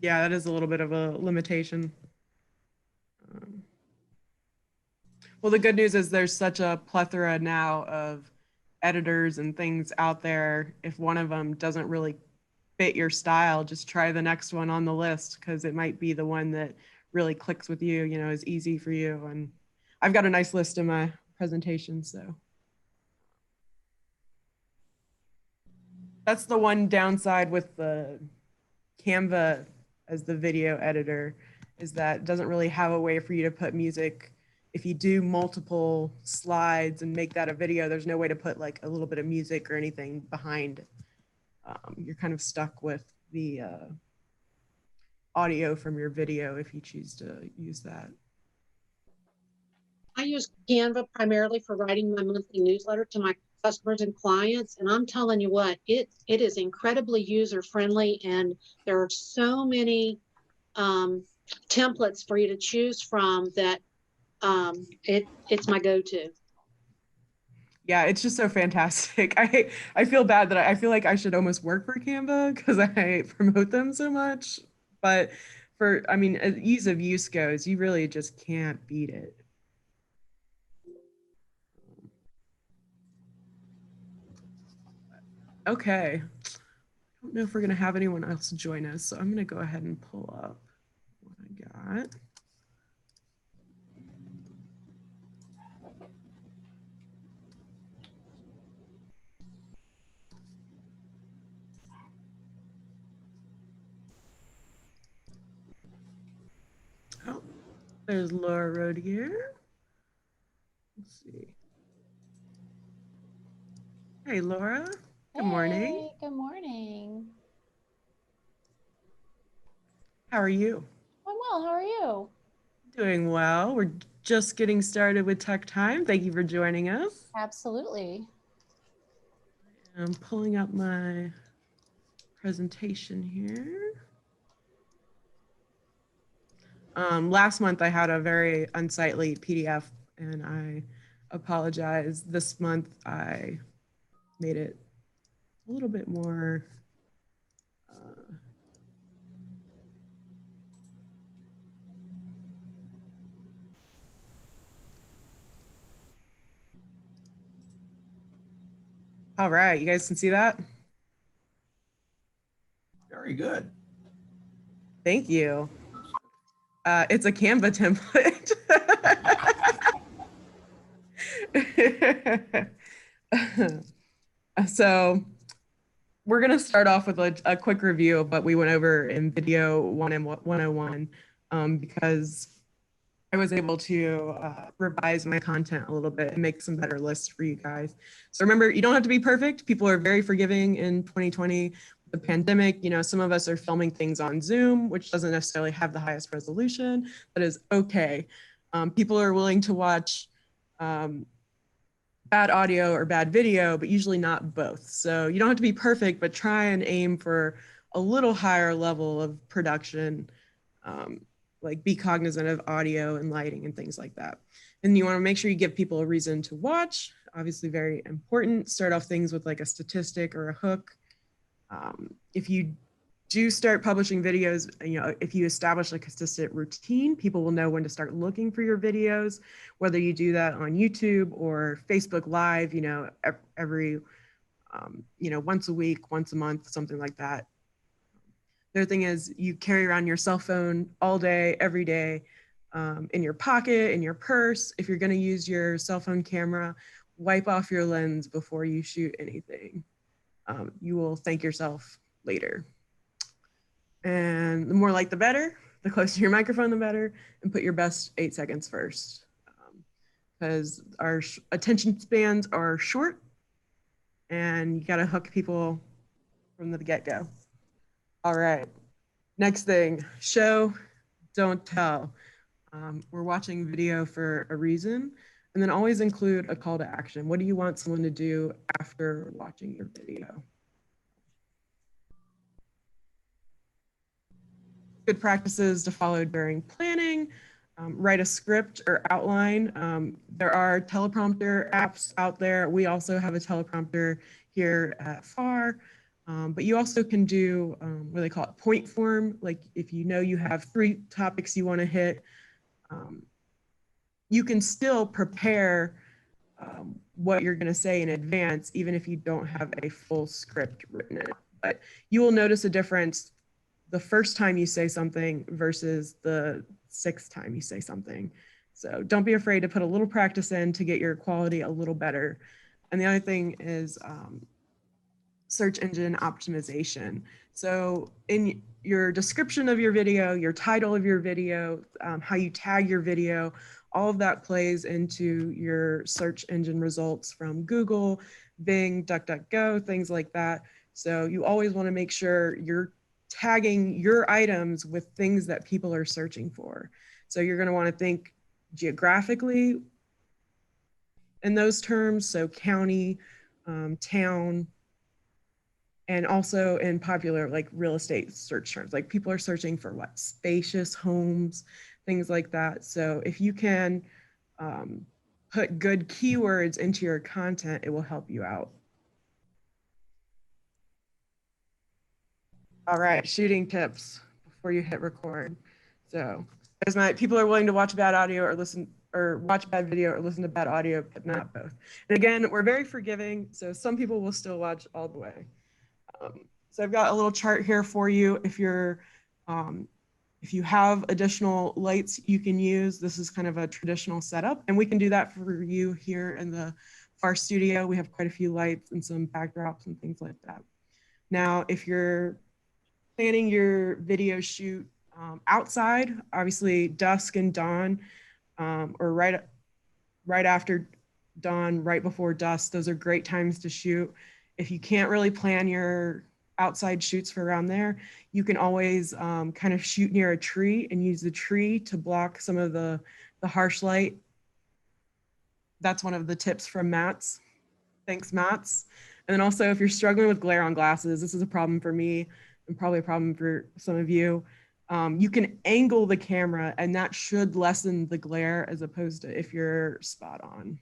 Yeah, that is a little bit of a limitation. Well, the good news is there's such a plethora now of editors and things out there. If one of them doesn't really fit your style, just try the next one on the list, because it might be the one that really clicks with you, you know, is easy for you. And I've got a nice list in my presentation, so. That's the one downside with the Canva as the video editor, is that it doesn't really have a way for you to put music. If you do multiple slides and make that a video, there's no way to put like a little bit of music or anything behind. You're kind of stuck with the audio from your video if you choose to use that. I use Canva primarily for writing my monthly newsletter to my customers and clients. And I'm telling you what, it is incredibly user friendly. And there are so many templates for you to choose from that it's my go-to. Yeah, it's just so fantastic. I feel bad that I feel like I should almost work for Canva because I promote them so much. But for, I mean, as ease of use goes, you really just can't beat it. Okay. I don't know if we're going to have anyone else join us, so I'm going to go ahead and pull up what I got. Oh, there's Laura Rodier. Let's see. Hey, Laura. Good morning. Hey, good morning. How are you? I'm well. How are you? Doing well. We're just getting started with Tech Time. Thank you for joining us. Absolutely. I'm pulling up my presentation here. Last month I had a very unsightly PDF and I apologize. This month I made it a little bit more all right, you guys can see that? Very good. Thank you. It's a Canva template. So we're going to start off with a quick review of what we went over in video 101 because I was able to revise my content a little bit and make some better lists for you guys. So remember, you don't have to be perfect. People are very forgiving in 2020. The pandemic, you know, some of us are filming things on Zoom, which doesn't necessarily have the highest resolution. That is okay. People are willing to watch bad audio or bad video, but usually not both. So you don't have to be perfect, but try and aim for a little higher level of production, like be cognizant of audio and lighting and things like that. And you want to make sure you give people a reason to watch, obviously very important. Start off things with like a statistic or a hook. If you do start publishing videos, you know, if you establish a consistent routine, people will know when to start looking for your videos, whether you do that on YouTube or Facebook Live, you know, every, you know, once a week, once a month, something like that. The other thing is you carry around your cell phone all day, every day, in your pocket, in your purse. If you're going to use your cell phone camera, wipe off your lens before you shoot anything. You will thank yourself later. And the more light, the better. The closer to your microphone, the better. And put your best 8 seconds first. Because our attention spans are short and you got to hook people from the get-go. All right. Next thing, show, don't tell. We're watching video for a reason. And then always include a call to action. What do you want someone to do after watching your video? Good practices to follow during planning. Write a script or outline. There are teleprompter apps out there. We also have a teleprompter here at FAAR. But you also can do what they call it, point form. Like if you know you have 3 topics you want to hit, you can still prepare what you're going to say in advance, even if you don't have a full script written in it. But you will notice a difference the first time you say something versus the sixth time you say something. So don't be afraid to put a little practice in to get your quality a little better. And the other thing is search engine optimization. So in your description of your video, your title of your video, how you tag your video, all of that plays into your search engine results from Google, Bing, DuckDuckGo, things like that. So you always want to make sure you're tagging your items with things that people are searching for. So you're going to want to think geographically in those terms, so county, town, and also in popular like real estate search terms. Like people are searching for what? Spacious homes, things like that. So if you can put good keywords into your content, it will help you out. All right, shooting tips before you hit record. So as people are willing to watch bad audio or listen or watch bad video or listen to bad audio, but not both. And again, we're very forgiving, so some people will still watch all the way. So I've got a little chart here for you. If you have additional lights you can use, this is kind of a traditional setup, and we can do that for you here in the FAAR studio. We have quite a few lights and some backdrops and things like that. Now, if you're planning your video shoot outside, obviously dusk and dawn, or right after dawn, right before dusk, those are great times to shoot. If you can't really plan your outside shoots for around there, you can always kind of shoot near a tree and use the tree to block some of the harsh light. That's one of the tips from Matt's. Thanks, Matt's. And then also, if you're struggling with glare on glasses, this is a problem for me and probably a problem for some of you. You can angle the camera and that should lessen the glare as opposed to if you're spot on.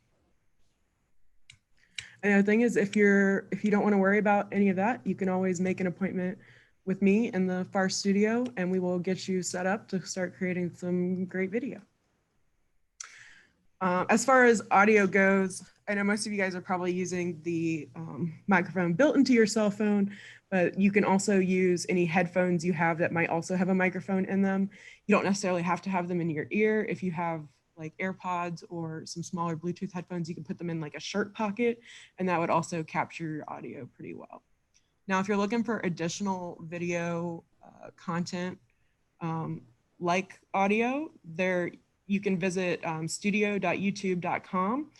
And the other thing is if you don't want to worry about any of that, you can always make an appointment with me in the FAAR studio and we will get you set up to start creating some great video. As far as audio goes, I know most of you guys are probably using the microphone built into your cell phone, but you can also use any headphones you have that might also have a microphone in them. You don't necessarily have to have them in your ear. If you have like AirPods or some smaller Bluetooth headphones, you can put them in like a shirt pocket, and that would also capture your audio pretty well. Now, if you're looking for additional video content like audio, you can visit studio.youtube.com,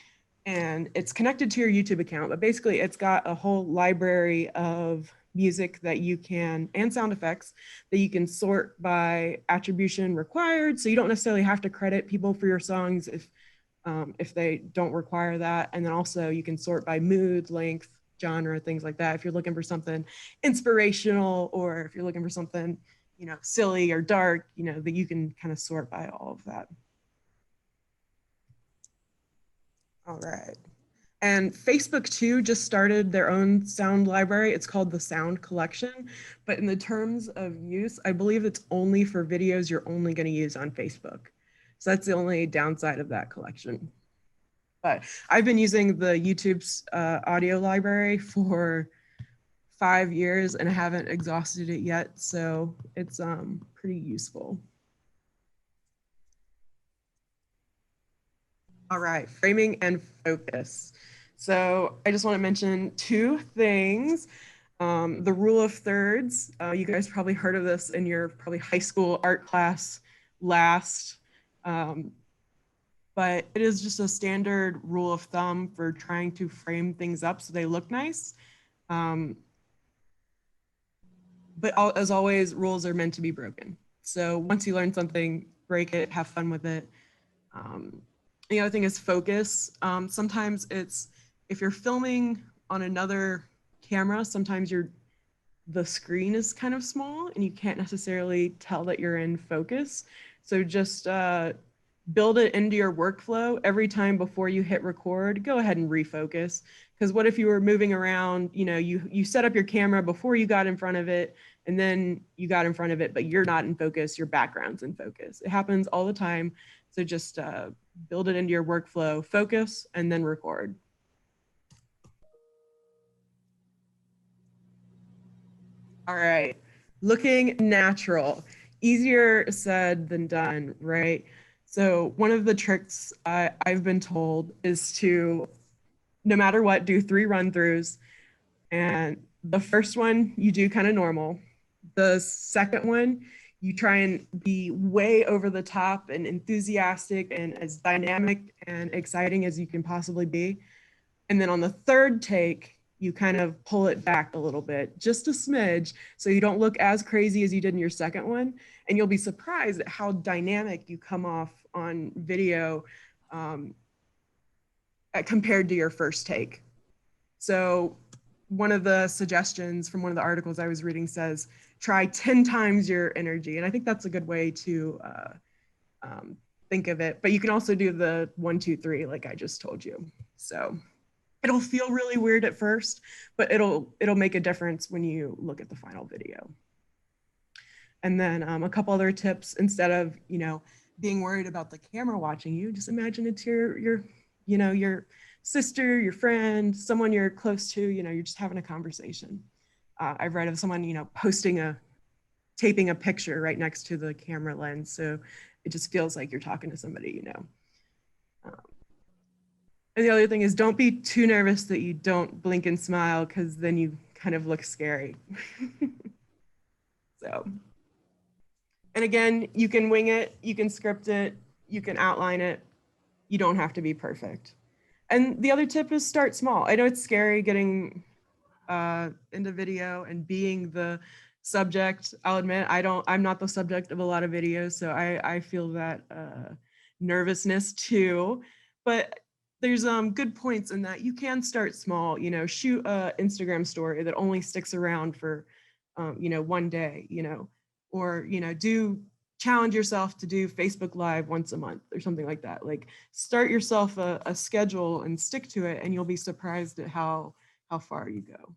and it's connected to your YouTube account, but basically it's got a whole library of music that you can, and sound effects that you can sort by attribution required. So you don't necessarily have to credit people for your songs if they don't require that. And then also you can sort by mood, length, genre, things like that. If you're looking for something inspirational, or if you're looking for something, silly or dark, that you can kind of sort by all of that. All right. And Facebook too just started their own sound library. It's called the Sound Collection, but in the terms of use, I believe it's only for videos you're only going to use on Facebook. So that's the only downside of that collection. But I've been using the YouTube's audio library for 5 years and I haven't exhausted it yet. So it's pretty useful. All right, framing and focus. So I just want to mention 2 things. The rule of thirds. You guys probably heard of this in your probably high school art class last. But it is just a standard rule of thumb for trying to frame things up so they look nice. But as always, rules are meant to be broken. So once you learn something, break it, have fun with it. The other thing is focus. Sometimes if you're filming on another camera, sometimes the screen is kind of small and you can't necessarily tell that you're in focus. So just build it into your workflow. Every time before you hit record, go ahead and refocus. Because what if you were moving around, you set up your camera before you got in front of it, and then you got in front of it, but you're not in focus, your background's in focus. It happens all the time. So just build it into your workflow, focus, and then record. All right, looking natural. easier said than done, right? So one of the tricks I've been told is to, no matter what, do 3 run-throughs. And the first one you do kind of normal. The second one, you try and be way over the top and enthusiastic and as dynamic and exciting as you can possibly be. And then on the third take, you kind of pull it back a little bit, just a smidge, so you don't look as crazy as you did in your second one. And you'll be surprised at how dynamic you come off on video compared to your first take. So one of the suggestions from one of the articles I was reading says, try 10 times your energy. And I think that's a good way to think of it. But you can also do the 1, 2, 3, like I just told you. So it'll feel really weird at first, but it'll make a difference when you look at the final video. And then a couple other tips, instead of, you know, being worried about the camera watching you, just imagine it's your sister, your friend, someone you're close to, you know, you're just having a conversation. I've read of someone, you know, taping a picture right next to the camera lens. So it just feels like you're talking to somebody, you know. And the other thing is, don't be too nervous that you don't blink and smile, because then you kind of look scary. So, and again, you can wing it, you can script it, you can outline it. You don't have to be perfect. And the other tip is start small. I know it's scary getting into video and being the subject. I'll admit, I'm not the subject of a lot of videos, so I feel that nervousness too. But there's good points in that you can start small, you know, shoot a Instagram story that only sticks around for, you know, 1 day, you know, or, you know, challenge yourself to do Facebook Live once a month or something like that. Like, start yourself a schedule and stick to it, and you'll be surprised at how far you go.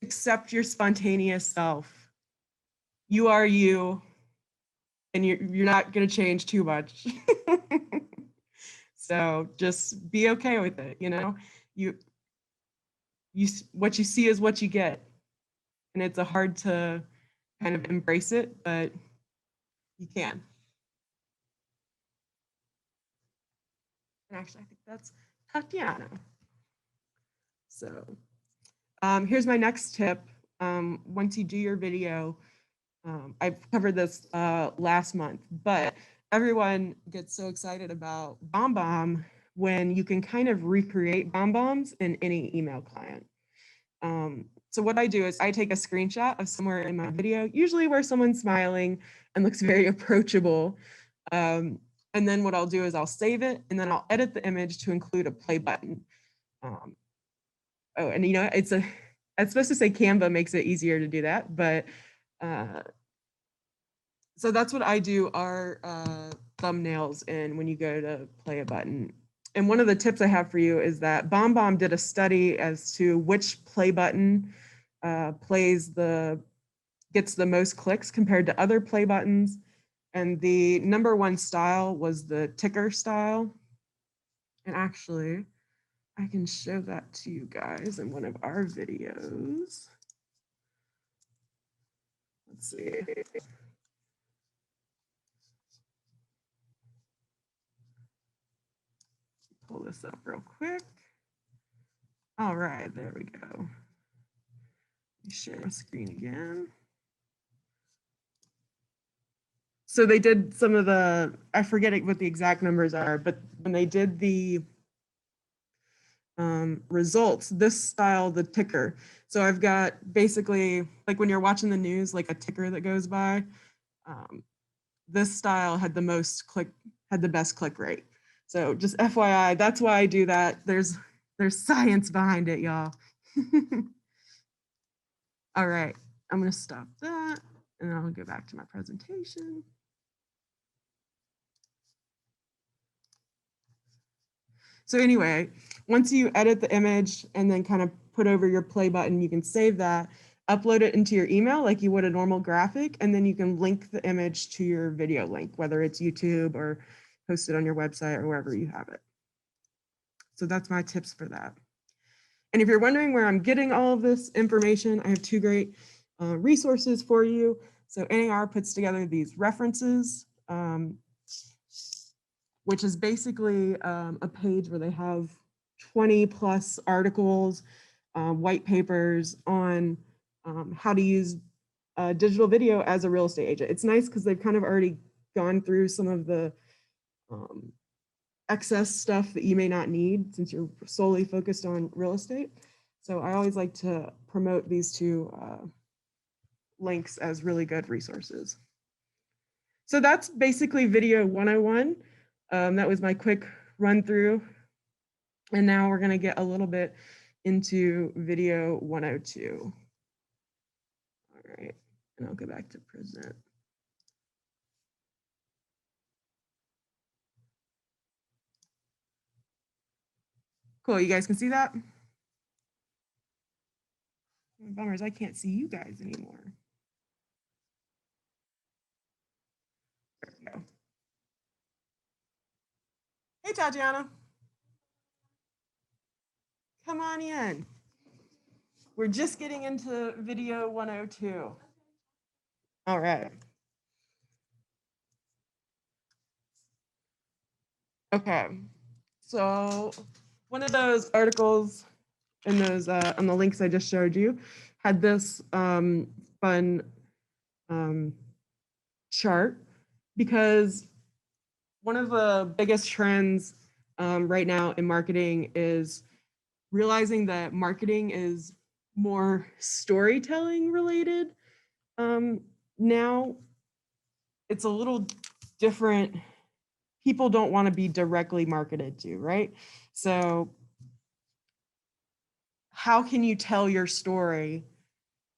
Accept your spontaneous self. You are you, and you're not going to change too much. So just be okay with it, you know? What you see is what you get. And it's hard to kind of embrace it, but you can. And actually, I think that's Tatiana. So here's my next tip. Once you do your video, I've covered this last month, but everyone gets so excited about BombBomb when you can kind of recreate BombBombs in any email client. So what I do is I take a screenshot of somewhere in my video, usually where someone's smiling and looks very approachable. And then what I'll do is I'll save it, and then I'll edit the image to include a play button. Oh, and you know, it's supposed to say Canva makes it easier to do that, but so that's what I do our thumbnails in when you go to play a button. And one of the tips I have for you is that BombBomb did a study as to which play button gets the most clicks compared to other play buttons. And the #1 style was the ticker style. And actually, I can show that to you guys in one of our videos. Let's see. Pull this up real quick. All right, there we go. Let me share my screen again. So they did some of the, I forget what the exact numbers are, but when they did the results, this style, the ticker. So I've got basically, like when you're watching the news, like a ticker that goes by, this style had the best click rate. So just FYI, that's why I do that. There's science behind it, y'all. All right, I'm gonna stop that, and I'll go back to my presentation. So anyway, once you edit the image and then kind of put over your play button, you can save that, upload it into your email like you would a normal graphic, and then you can link the image to your video link, whether it's YouTube or post it on your website or wherever you have it. So that's my tips for that. And if you're wondering where I'm getting all of this information, I have 2 great resources for you. So NAR puts together these references, which is basically a page where they have 20 plus articles, white papers on how to use digital video as a real estate agent. It's nice because they've kind of already gone through some of the excess stuff that you may not need since you're solely focused on real estate. So I always like to promote these two links as really good resources. So that's basically video 101. That was my quick run through. And now we're gonna get a little bit into video 102. All right, and I'll go back to present. Cool, you guys can see that? Bummers, I can't see you guys anymore. There we go. Hey, Tatiana. Come on in. We're just getting into video 102. All right. Okay. So one of those articles and those on the links I just showed you had this fun chart, because one of the biggest trends right now in marketing is realizing that marketing is more storytelling related. Now it's a little different. People don't want to be directly marketed to, right? So how can you tell your story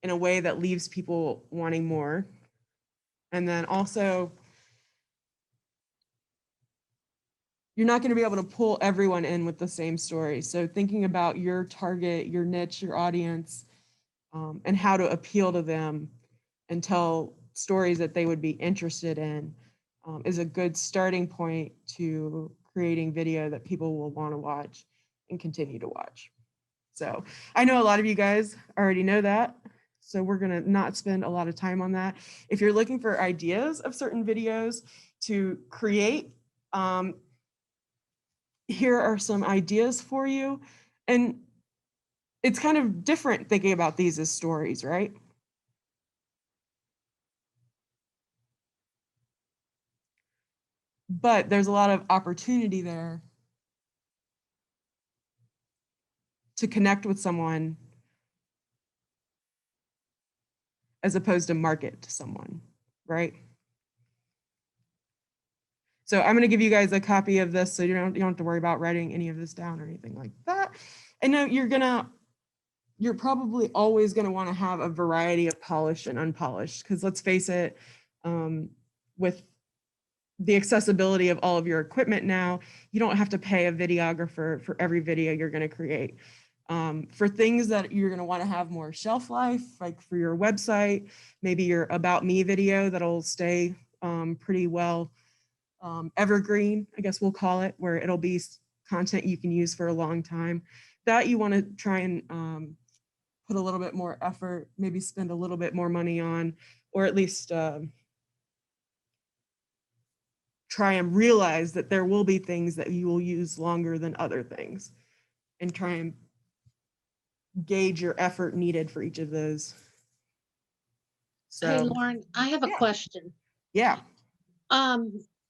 in a way that leaves people wanting more? And then also, you're not going to be able to pull everyone in with the same story. So thinking about your target, your niche, your audience, and how to appeal to them and tell stories that they would be interested in is a good starting point to creating video that people will want to watch and continue to watch. So I know a lot of you guys already know that, so we're gonna not spend a lot of time on that. If you're looking for ideas of certain videos to create, here are some ideas for you. And it's kind of different thinking about these as stories, right? But there's a lot of opportunity there to connect with someone as opposed to market to someone, right? So I'm gonna give you guys a copy of this so you don't have to worry about writing any of this down or anything like that. I know you're probably always gonna wanna have a variety of polished and unpolished, because let's face it, with the accessibility of all of your equipment now, you don't have to pay a videographer for every video you're going to create. For things that you're going to want to have more shelf life, like for your website, maybe your About Me video that'll stay pretty well evergreen, I guess we'll call it, where it'll be content you can use for a long time. That you want to try and put a little bit more effort, maybe spend a little bit more money on, or at least try and realize that there will be things that you will use longer than other things, and try and gauge your effort needed for each of those. So, Hey, Lauren, I have a yeah. question. Yeah.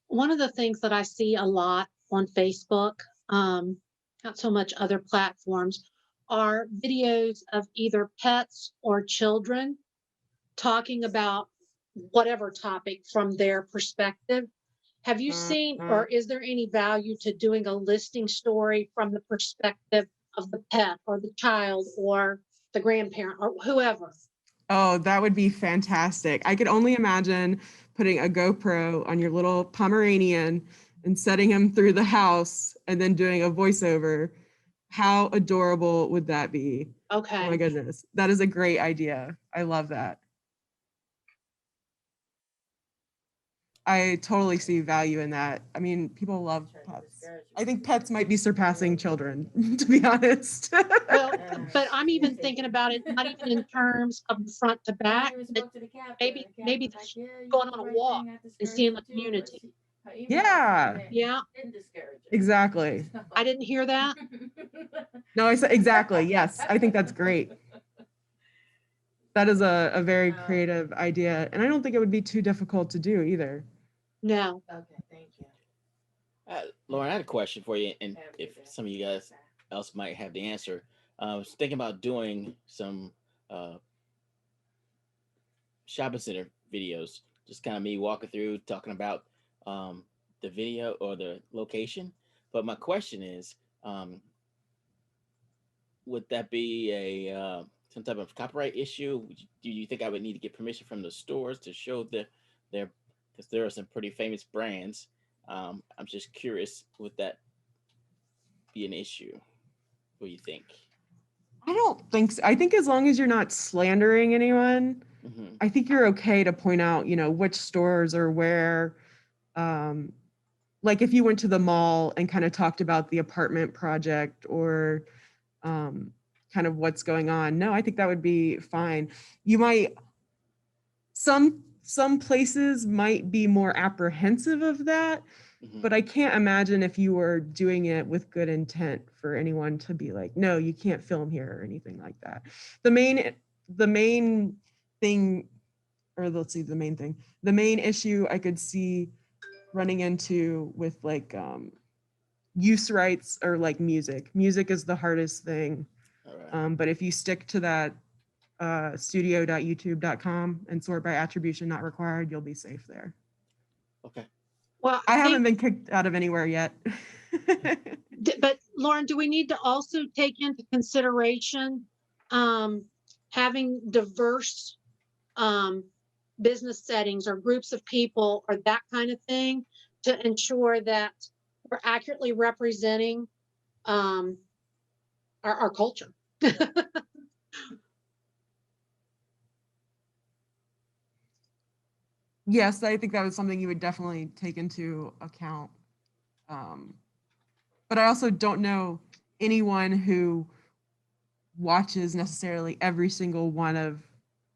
One of the things that I see a lot on Facebook, not so much other platforms, are videos of either pets or children talking about whatever topic from their perspective. Have you seen, or is there any value to doing a listing story from the perspective of the pet or the child or the grandparent or whoever? Oh, that would be fantastic. I could only imagine putting a GoPro on your little Pomeranian and setting him through the house and then doing a voiceover. How adorable would that be? Okay. Oh my goodness. That is a great idea. I love that. I totally see value in that. I mean, people love pets. I think pets might be surpassing children, to be honest. Well, but I'm even thinking about it, not even in terms of front to back, but maybe going on a walk and seeing the community. Yeah, Yeah, exactly. I didn't hear that. No, I said exactly. Yes, I think that's great. That is a very creative idea, and I don't think it would be too difficult to do either. No. Okay, thank you. Lauren, I had a question for you, and if some of you guys else might have the answer. I was thinking about doing some shopping center videos, just kind of me walking through, talking about the video or the location. But my question is, would that be a some type of copyright issue? Do you think I would need to get permission from the stores to show their, because there are some pretty famous brands. I'm just curious, would that be an issue? What do you think? I don't think so. I think as long as you're not slandering anyone, Hmm. I think you're okay to point out, which stores or where. Like if you went to the mall and kind of talked about the apartment project or kind of what's going on. No, I think that would be fine. You might, some places might be more apprehensive of that, Hmm. but I can't imagine if you were doing it with good intent for anyone to be like, no, you can't film here or anything like that. The main thing, or let's see, the main issue I could see running into with like use rights or like music is the hardest thing. All right. But if you stick to that studio.youtube.com and sort by attribution not required, you'll be safe there. Okay. Well, I haven't been kicked out of anywhere yet. But Lauren, do we need to also take into consideration having diverse business settings or groups of people or that kind of thing to ensure that we're accurately representing our culture? Yes, I think that was something you would definitely take into account. But I also don't know anyone who watches necessarily every single one of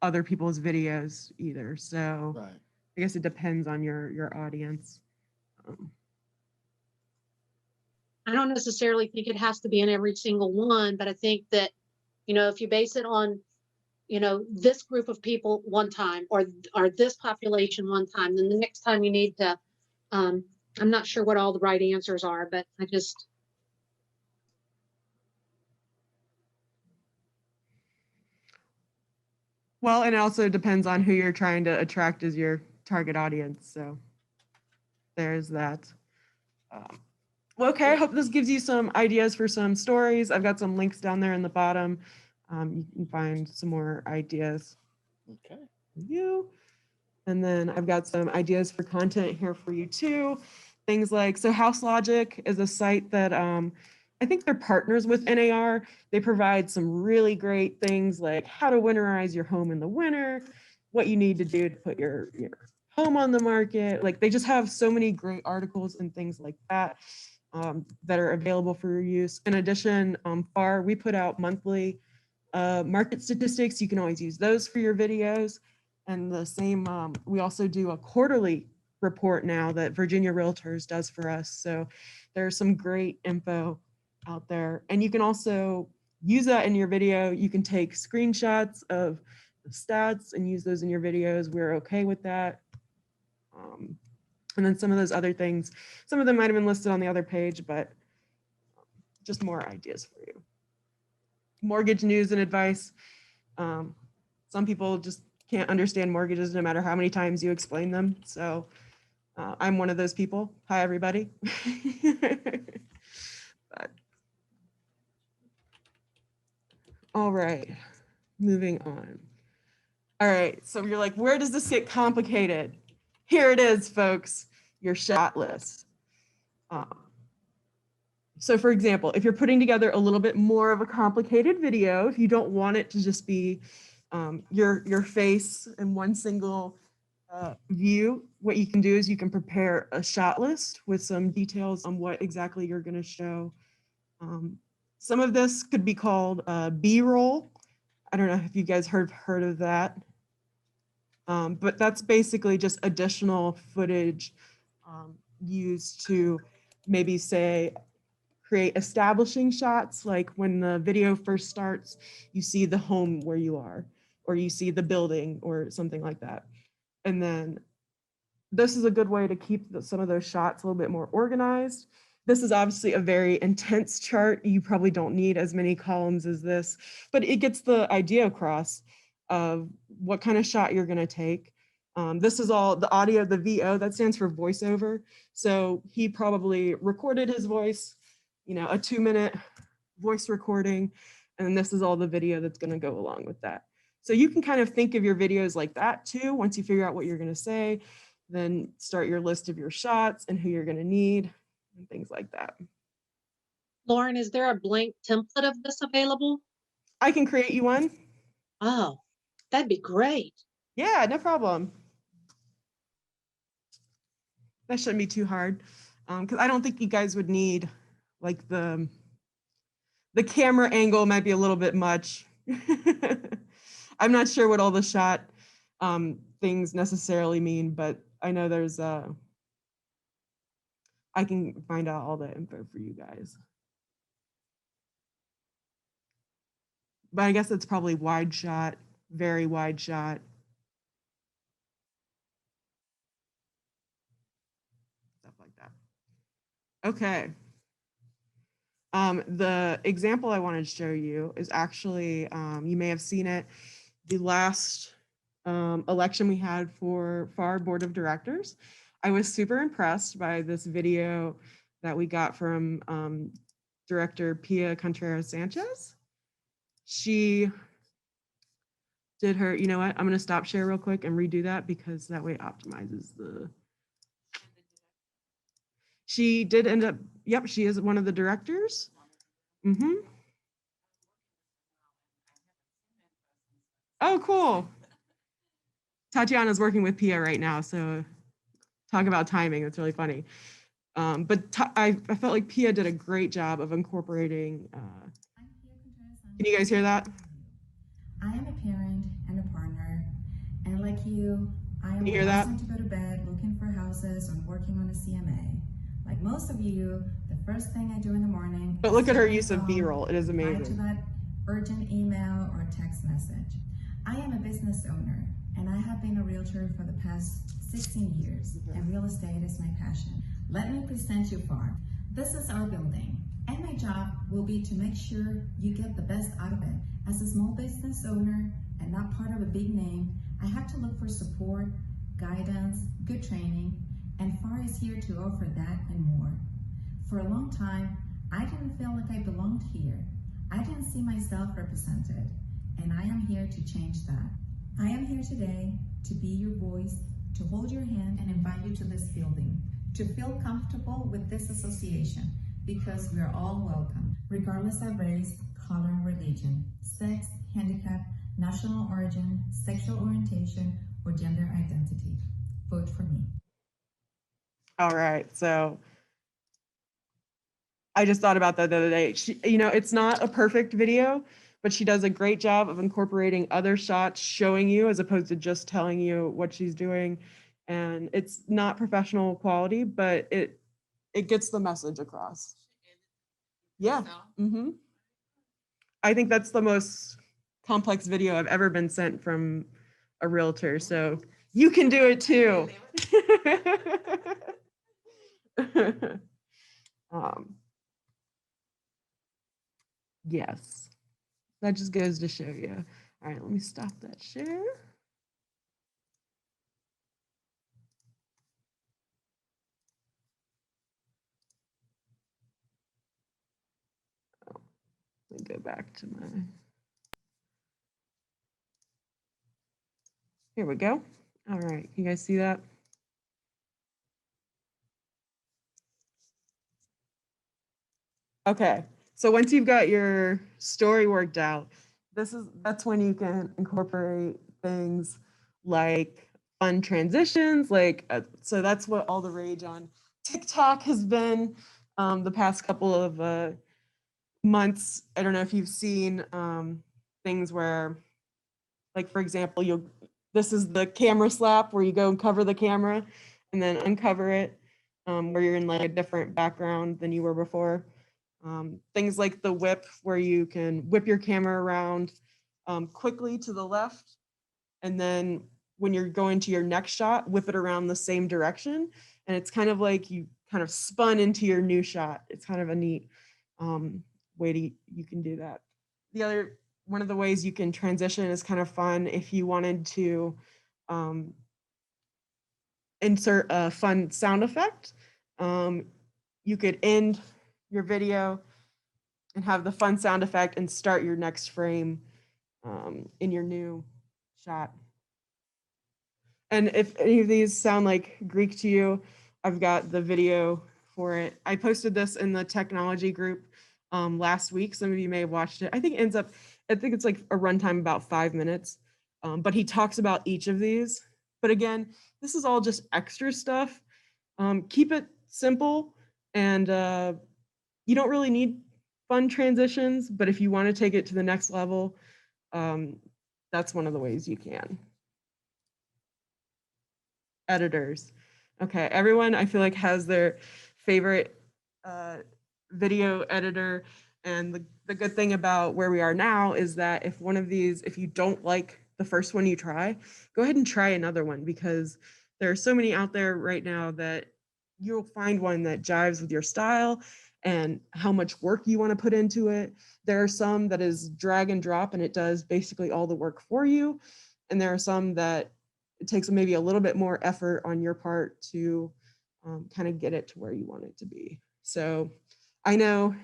other people's videos either. So Right. I guess it depends on your audience. I don't necessarily think it has to be in every single one, but I think that, if you base it on, this group of people one time or this population one time, then the next time you need to, I'm not sure what all the right answers are, but I just. Well, and it also depends on who you're trying to attract as your target audience. So there's that. Well, okay, I hope this gives you some ideas for some stories. I've got some links down there in the bottom. You can find some more ideas. Okay. You. And then I've got some ideas for content here for you too. Things like, so House Logic is a site that I think they're partners with NAR. They provide some really great things like how to winterize your home in the winter, what you need to do to put your home on the market. Like they just have so many great articles and things like that that are available for your use. In addition, FAAR, we put out monthly market statistics. You can always use those for your videos. And the same, we also do a quarterly report now that Virginia Realtors does for us. So there's some great info out there. And you can also use that in your video. You can take screenshots of the stats and use those in your videos. We're okay with that. And then some of those other things, some of them might have been listed on the other page, but just more ideas for you. Mortgage news and advice. Some people just can't understand mortgages no matter how many times you explain them. So I'm one of those people. Hi, everybody. But, all right, moving on. All right, so you're like, where does this get complicated? Here it is, folks, your shot list. So for example, if you're putting together a little bit more of a complicated video, if you don't want it to just be your face in one single view, what you can do is you can prepare a shot list with some details on what exactly you're going to show. Some of this could be called B-roll. I don't know if you guys heard of that. But that's basically just additional footage used to maybe say create establishing shots, like when the video first starts, you see the home where you are, or you see the building or something like that. And then this is a good way to keep some of those shots a little bit more organized. This is obviously a very intense chart. You probably don't need as many columns as this, but it gets the idea across of what kind of shot you're going to take. This is all the audio, the VO, that stands for voiceover. So he probably recorded his voice, you know, a 2-minute voice recording, and this is all the video that's going to go along with that. So you can kind of think of your videos like that too. Once you figure out what you're going to say, then start your list of your shots and who you're going to need and things like that. Lauren, is there a blank template of this available? I can create you one. Oh, that'd be great. Yeah, no problem. That shouldn't be too hard, because I don't think you guys would need, like, the camera angle might be a little bit much. I'm not sure what all the shot things necessarily mean, but I know there's I can find out all the info for you guys. But I guess it's probably wide shot, very wide shot. Stuff like that. Okay. The example I wanted to show you is actually, you may have seen it, the last election we had for FAAR Board of Directors. I was super impressed by this video that we got from Director Pia Contreras Sanchez. She did her, you know what, I'm gonna stop share real quick and redo that because that way it optimizes the. She did end up, yep, she is one of the directors. Mm-hmm. Oh, cool. Tatiana's working with Pia right now, so talk about timing. That's really funny. But I felt like Pia did a great job of incorporating. Can you guys hear that? I am a parent and a partner, and like you, I am rushing to go to bed looking for houses and working on a CMA. Like most of you, the first thing I do in the morning. But look at her use of B-roll. It is amazing. To that urgent email or text message. I am a business owner, and I have been a realtor for the past 16 years, and real estate is my passion. Let me present you FAAR. This is our building, and my job will be to make sure you get the best out of it. As a small business owner and not part of a big name, I have to look for support, guidance, good training, and FAAR is here to offer that and more. For a long time, I didn't feel like I belonged here. I didn't see myself represented, and I am here to change that. I am here today to be your voice, to hold your hand and invite you to this building, to feel comfortable with this association, because we are all welcome, regardless of race, color, and religion, sex, handicap, national origin, sexual orientation, or gender identity. Vote for me. All right, so I just thought about that the other day. She, you know, it's not a perfect video, but she does a great job of incorporating other shots showing you as opposed to just telling you what she's doing. And it's not professional quality, but it gets the message across. Yeah. Mm-hmm. I think that's the most complex video I've ever been sent from a realtor. So you can do it too. Yes, that just goes to show you. All right, let me stop that share. Let me go back to my. Here we go. All right, you guys see that? Okay, so once you've got your story worked out, that's when you can incorporate things like fun transitions. Like, so that's what all the rage on TikTok has been the past couple of months. I don't know if you've seen things where, like, for example, this is the camera slap where you go and cover the camera and then uncover it, where you're in like a different background than you were before. Things like the whip, where you can whip your camera around quickly to the left, and then when you're going to your next shot, whip it around the same direction. And it's kind of like you kind of spun into your new shot. It's kind of a neat way you can do that. One of the ways you can transition is kind of fun. If you wanted to insert a fun sound effect, you could end your video and have the fun sound effect and start your next frame in your new shot. And if any of these sound like Greek to you, I've got the video for it. I posted this in the technology group last week. Some of you may have watched it. I think it's like a runtime about 5 minutes, but he talks about each of these. But again, this is all just extra stuff. Keep it simple, and you don't really need fun transitions, but if you want to take it to the next level, that's one of the ways you can. Editors. Okay, everyone I feel like has their favorite video editor, and the good thing about where we are now is that if you don't like the first one you try, go ahead and try another one, because there are so many out there right now that you'll find one that jives with your style and how much work you want to put into it. There are some that is drag and drop and it does basically all the work for you, and there are some that it takes maybe a little bit more effort on your part to kind of get it to where you want it to be. So I know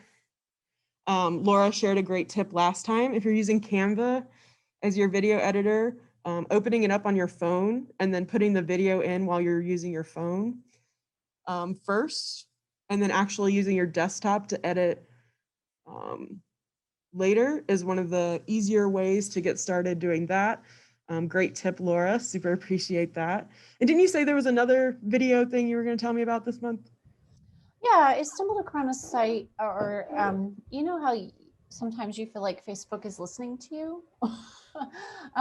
Laura shared a great tip last time. If you're using Canva as your video editor, opening it up on your phone and then putting the video in while you're using your phone first, and then actually using your desktop to edit later is one of the easier ways to get started doing that. Great tip, Laura. Super appreciate that. And didn't you say there was another video thing you were going to tell me about this month? Yeah, I stumbled across a site, or you know how sometimes you feel like Facebook is listening to you?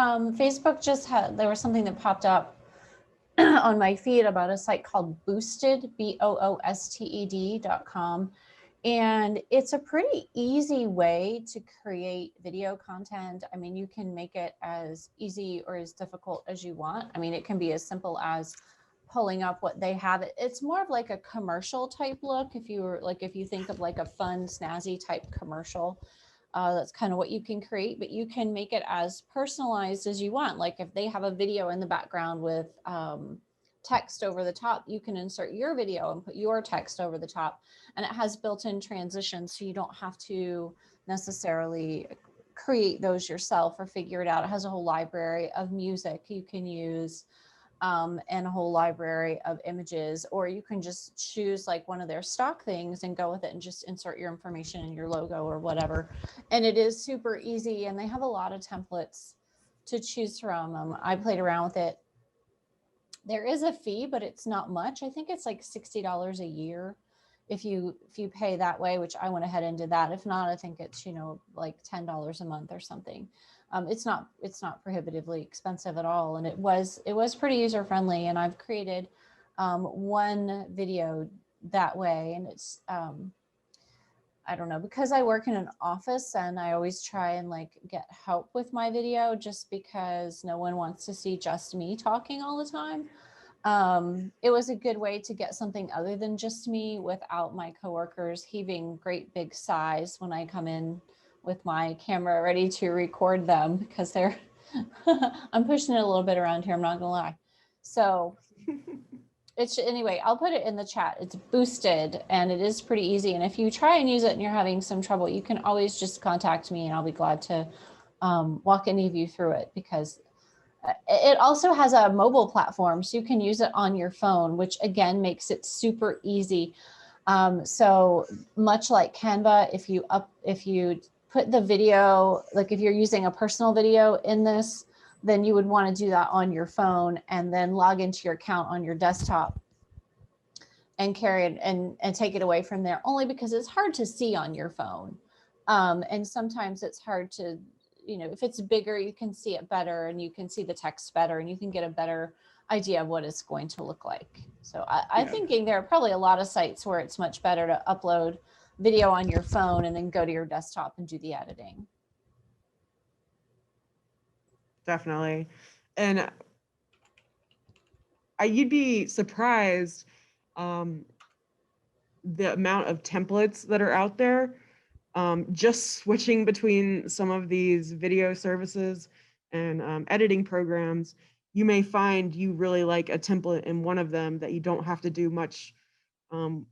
Facebook there was something that popped up on my feed about a site called Boosted, boosted.com. And it's a pretty easy way to create video content. I mean, you can make it as easy or as difficult as you want. I mean, it can be as simple as pulling up what they have. It's more of like a commercial type look. If you think of like a fun, snazzy type commercial, that's kind of what you can create, but you can make it as personalized as you want. Like if they have a video in the background with text over the top, you can insert your video and put your text over the top, and it has built-in transitions, so you don't have to necessarily create those yourself or figure it out. It has a whole library of music you can use, and a whole library of images, or you can just choose like one of their stock things and go with it and just insert your information and your logo or whatever. And it is super easy, and they have a lot of templates to choose from. I played around with it. There is a fee, but it's not much. I think it's like $60 a year if you pay that way, which I went ahead and did that. If not, I think it's, like $10 a month or something. It's not prohibitively expensive at all. And it was pretty user friendly. And I've created one video that way. And it's, I don't know, because I work in an office and I always try and like get help with my video, just because no one wants to see just me talking all the time. It was a good way to get something other than just me without my coworkers heaving great big sighs when I come in with my camera ready to record them, because they're, I'm pushing it a little bit around here, I'm not gonna lie. So anyway, I'll put it in the chat. It's Boosted and it is pretty easy. And if you try and use it and you're having some trouble, you can always just contact me and I'll be glad to walk any of you through it, because it also has a mobile platform, so you can use it on your phone, which again makes it super easy. So much like Canva, if you put the video, like if you're using a personal video in this then you would want to do that on your phone and then log into your account on your desktop and carry it and take it away from there, only because it's hard to see on your phone. And sometimes it's hard to, if it's bigger, you can see it better and you can see the text better and you can get a better idea of what it's going to look like. So I'm thinking there are probably a lot of sites where it's much better to upload video on your phone and then go to your desktop and do the editing. Definitely. And you'd be surprised the amount of templates that are out there. Just switching between some of these video services and editing programs, you may find you really like a template in one of them that you don't have to do much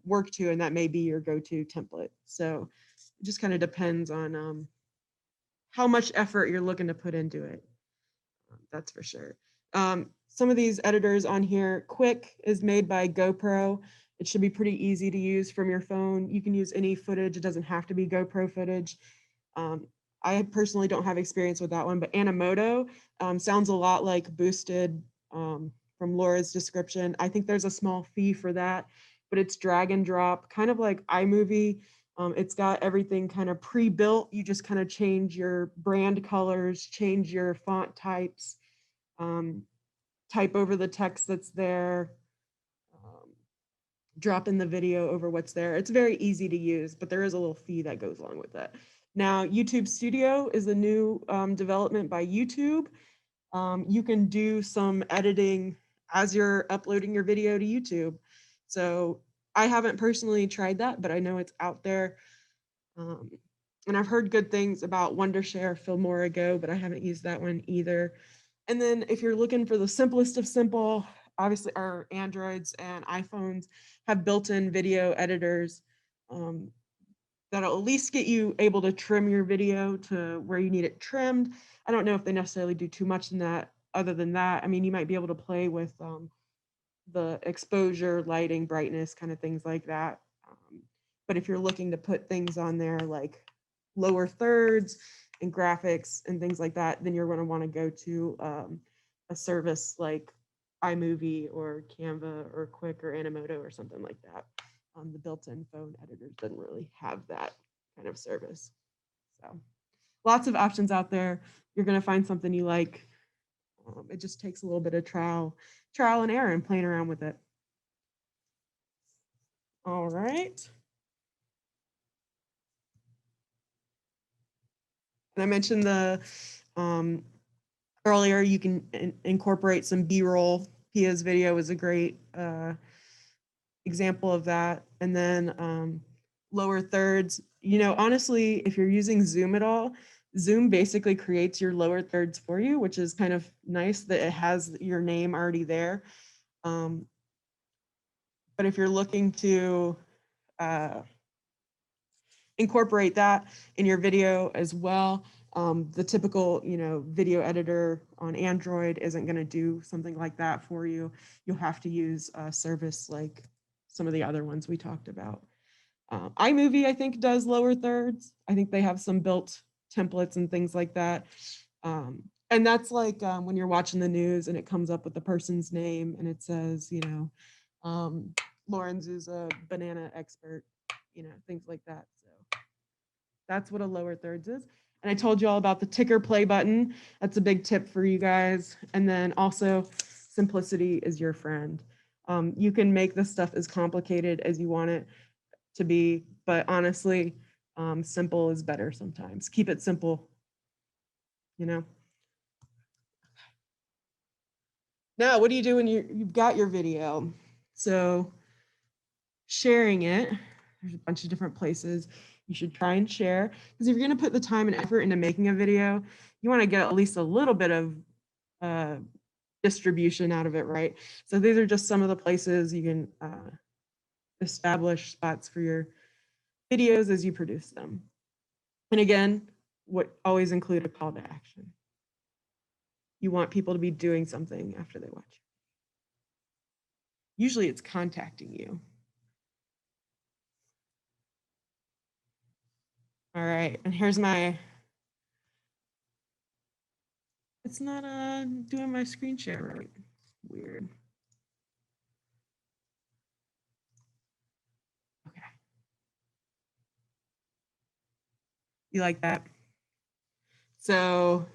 work to, and that may be your go-to template. So it just kind of depends on how much effort you're looking to put into it. That's for sure. Some of these editors on here, Quick is made by GoPro. It should be pretty easy to use from your phone. You can use any footage. It doesn't have to be GoPro footage. I personally don't have experience with that one, but Animoto sounds a lot like Boosted from Laura's description. I think there's a small fee for that, but it's drag and drop, kind of like iMovie. It's got everything kind of pre-built. You just kind of change your brand colors, change your font types, type over the text that's there, drop in the video over what's there. It's very easy to use, but there is a little fee that goes along with that. Now, YouTube Studio is a new development by YouTube. You can do some editing as you're uploading your video to YouTube. So I haven't personally tried that, but I know it's out there. And I've heard good things about Wondershare, Filmora Go, but I haven't used that one either. And then if you're looking for the simplest of simple, obviously our Androids and iPhones have built-in video editors that'll at least get you able to trim your video to where you need it trimmed. I don't know if they necessarily do too much in that. Other than that, I mean, you might be able to play with the exposure, lighting, brightness, kind of things like that. But if you're looking to put things on there like lower thirds and graphics and things like that, then you're going to want to go to a service like iMovie or Canva or Quick or Animoto or something like that. The built-in phone editors doesn't really have that kind of service. So lots of options out there. You're going to find something you like. It just takes a little bit of trial and error and playing around with it. All right. And I mentioned the earlier, you can incorporate some B-roll. Pia's video is a great example of that. And then lower thirds, honestly, if you're using Zoom at all, Zoom basically creates your lower thirds for you, which is kind of nice that it has your name already there. But if you're looking to incorporate that in your video as well, the typical, video editor on Android isn't going to do something like that for you. You'll have to use a service like some of the other ones we talked about. iMovie, I think, does lower thirds. I think they have some built templates and things like that. And that's like when you're watching the news and it comes up with the person's name and it says, Lawrence is a banana expert, things like that. So that's what a lower thirds is. And I told you all about the ticker play button. That's a big tip for you guys. And then also simplicity is your friend. You can make this stuff as complicated as you want it to be, but honestly, simple is better sometimes. Keep it simple, Now, what do you do when you've got your video? So sharing it, there's a bunch of different places you should try and share, because if you're going to put the time and effort into making a video, you want to get at least a little bit of distribution out of it, right? So these are just some of the places you can establish spots for your videos as you produce them. And again, always include a call to action. You want people to be doing something after they watch. Usually it's contacting you. All right, and here's it's It's not doing my screen share right. Weird. Okay. You like that? So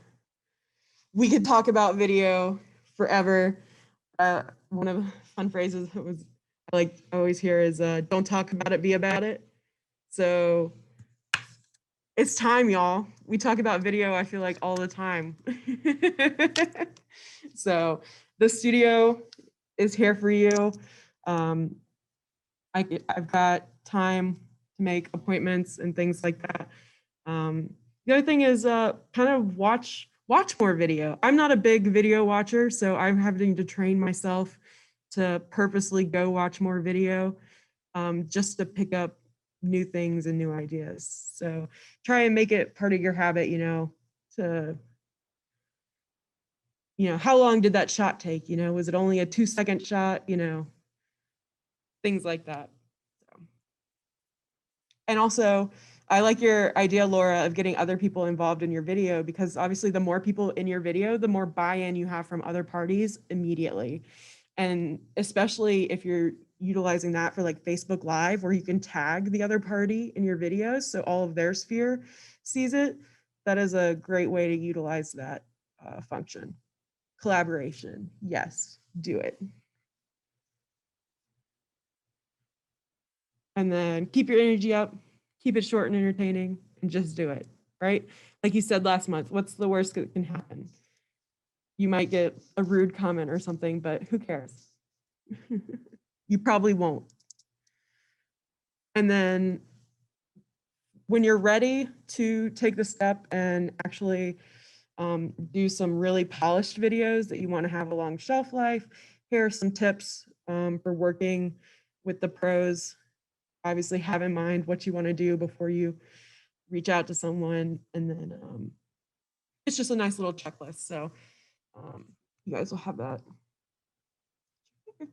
we could talk about video forever. One of the fun phrases that was I always hear is don't talk about it, be about it. So it's time, y'all. We talk about video, I feel like, all the time. So the studio is here for you. I've got time to make appointments and things like that. The other thing is kind of watch more video. I'm not a big video watcher, so I'm having to train myself to purposely go watch more video just to pick up new things and new ideas. So try and make it part of your habit, how long did that shot take? Was it only a 2-second shot? Things like that. So. And also, I like your idea, Laura, of getting other people involved in your video, because obviously the more people in your video, the more buy-in you have from other parties immediately. And especially if you're utilizing that for like Facebook Live, where you can tag the other party in your videos so all of their sphere sees it, that is a great way to utilize that function. Collaboration, yes, do it. And then keep your energy up, keep it short and entertaining, and just do it, right? Like you said last month, what's the worst that can happen? You might get a rude comment or something, but who cares? You probably won't. And then when you're ready to take the step and actually do some really polished videos that you want to have a long shelf life, here are some tips for working with the pros. Obviously, have in mind what you want to do before you reach out to someone, and then it's just a nice little checklist. So you guys will have that.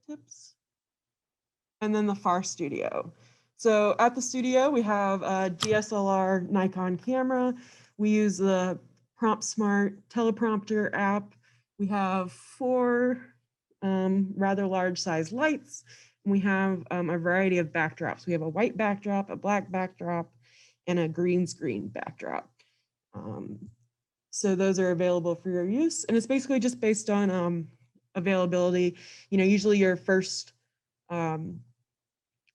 Tips. And then the FAAR studio. So at the studio, we have a DSLR Nikon camera. We use the Prompt Smart teleprompter app. We have 4 rather large size lights. And we have a variety of backdrops. We have a white backdrop, a black backdrop, and a green screen backdrop. So those are available for your use. And it's basically just based on availability. Usually your first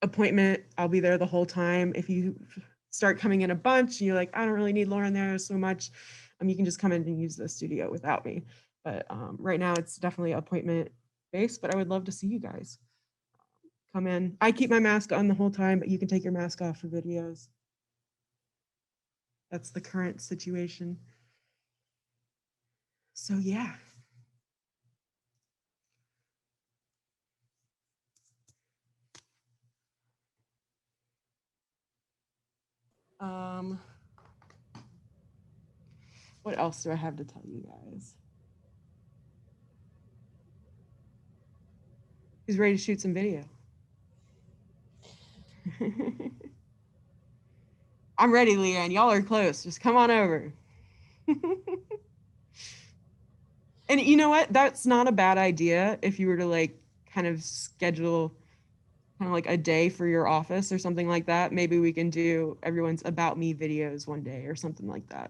appointment, I'll be there the whole time. If you start coming in a bunch and you're like, I don't really need Lauren there so much, you can just come in and use the studio without me. But right now it's definitely appointment based, but I would love to see you guys come in. I keep my mask on the whole time, but you can take your mask off for videos. That's the current situation. So yeah. What else do I have to tell you guys? Who's ready to shoot some video? I'm ready, Leanne. Y'all are close. Just come on over. And you know what? That's not a bad idea if you were to kind of schedule kind of like a day for your office or something like that. Maybe we can do everyone's About Me videos one day or something like that.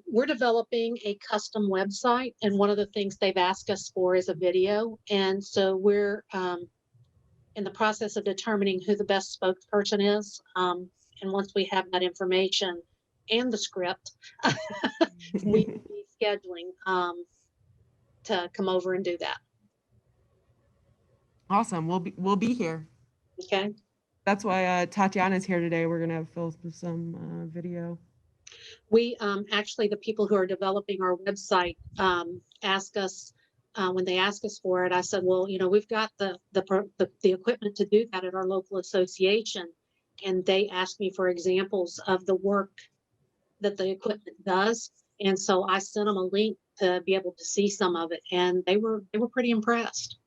We're developing a custom website, and one of the things they've asked us for is a video. And so we're in the process of determining who the best spokesperson is. And once we have that information and the script, we will be scheduling to come over and do that. Awesome. We'll be here. Okay. That's why Tatiana's here today. We're gonna film some video. We actually, the people who are developing our website ask us, when they ask us for it, I said, well, we've got the equipment to do that at our local association. And they asked me for examples of the work that the equipment does. And so I sent them a link to be able to see some of it. And they were pretty impressed.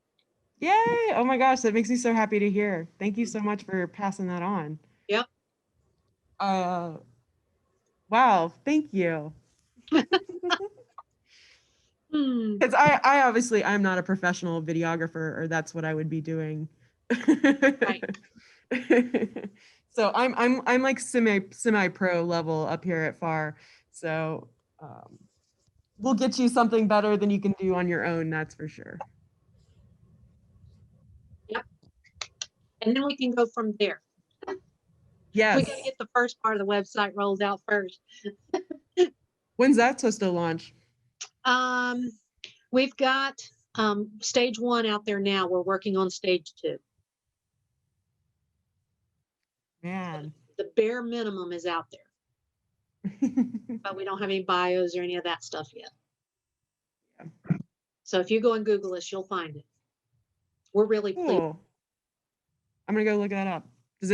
Yay. Oh my gosh, that makes me so happy to hear. Thank you so much for passing that on. Yep. Wow, thank you. Because I obviously I'm not a professional videographer, or that's what I would be doing. Right. So I'm like semi pro level up here at FAAR. So we'll get you something better than you can do on your own. That's for sure. Yep. And then we can go from there. Yes. We got to get the first part of the website rolled out first. When's that supposed to launch? We've got stage 1 out there now. We're working on stage 2. Man. The bare minimum is out there, but we don't have any bios or any of that stuff yet. Yeah. So if you go and Google us, you'll find it. We're really pleased. Cool. I'm gonna go look that up. Is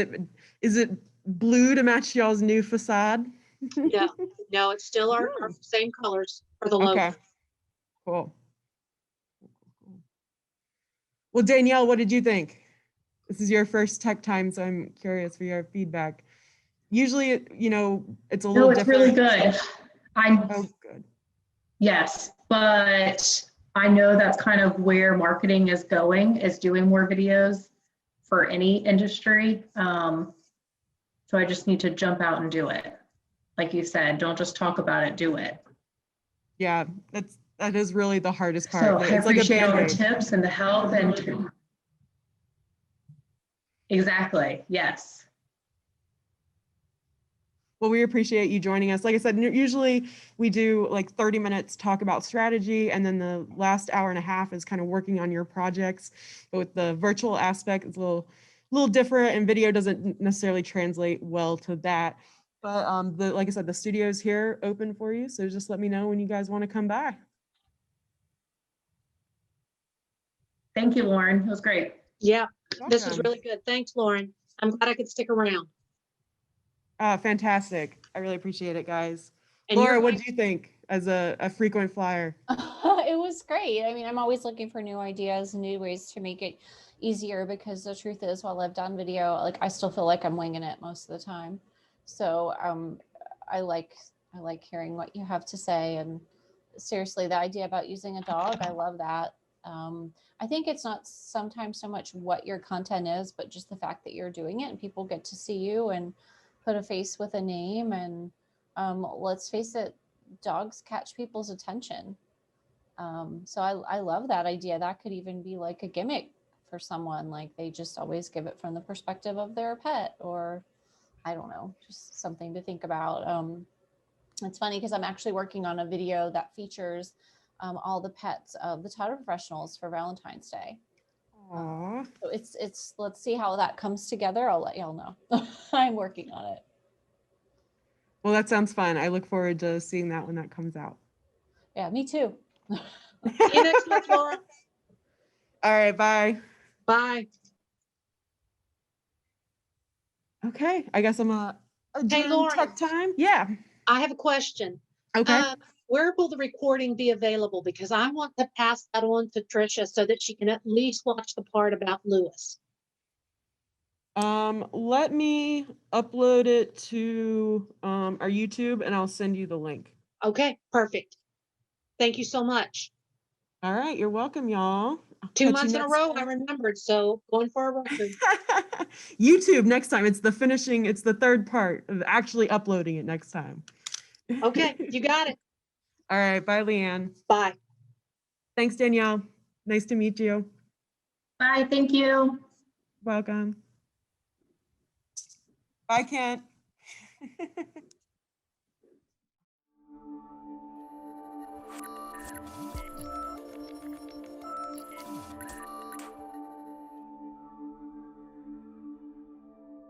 it blue to match y'all's new facade? No, it's still our same colors for the logo. Okay. Cool. Well, Danielle, what did you think? This is your first tech time, so I'm curious for your feedback. Usually, you know, it's a little different. Really good. Oh, good. Yes, but I know that's kind of where marketing is going, is doing more videos for any industry. So I just need to jump out and do it. Like you said, don't just talk about it, do it. Yeah, that is really the hardest part. So I It's like a appreciate all the Band-Aid. tips and the help and exactly, yes. Well, we appreciate you joining us. Like I said, usually we do like 30 minutes talk about strategy, and then the last hour and a half is kind of working on your projects. But with the virtual aspect, it's a little different, and video doesn't necessarily translate well to that. But like I said, the studio's here open for you. So just let me know when you guys want to come by. Thank you, Lauren. It was great. Yeah, this was Welcome. really good. Thanks, Lauren. I'm glad I could stick around. Fantastic. I really appreciate it, guys. And Laura, you're what do you think as a frequent flyer? It was great. I mean, I'm always looking for new ideas and new ways to make it easier, because the truth is, while I've done video, like I still feel like I'm winging it most of the time. So I like hearing what you have to say. And seriously, the idea about using a dog, I love that. I think it's not sometimes so much what your content is, but just the fact that you're doing it and people get to see you and put a face with a name. And let's face it, dogs catch people's attention. So I love that idea. That could even be like a gimmick for someone, like they just always give it from the perspective of their pet, or I don't know, just something to think about. It's funny because I'm actually working on a video that features all the pets of the title professionals for Valentine's Day. Aww. So it's let's see how that comes together. I'll let y'all know. I'm working on it. Well, that sounds fun. I look forward to seeing that when that comes out. Yeah, me too. See you next month, Laura. All right, bye. Bye. Okay, I guess I'm adjourn Lauren. tech time. Yeah. I have a question. Okay. Where will the recording be available? Because I want to pass that on to Tricia so that she can at least watch the part about Lewis. Let me upload it to our YouTube, and I'll send you the link. Okay, perfect. Thank you so much. All right, you're welcome, y'all. 2 months in a row, I remembered. So going for a record. YouTube next time. It's the third part of actually uploading it next time. Okay, you got it. All right, bye, Leanne. Bye. Thanks, Danielle. Nice to meet you. Bye, thank you. Welcome. Bye, Kent.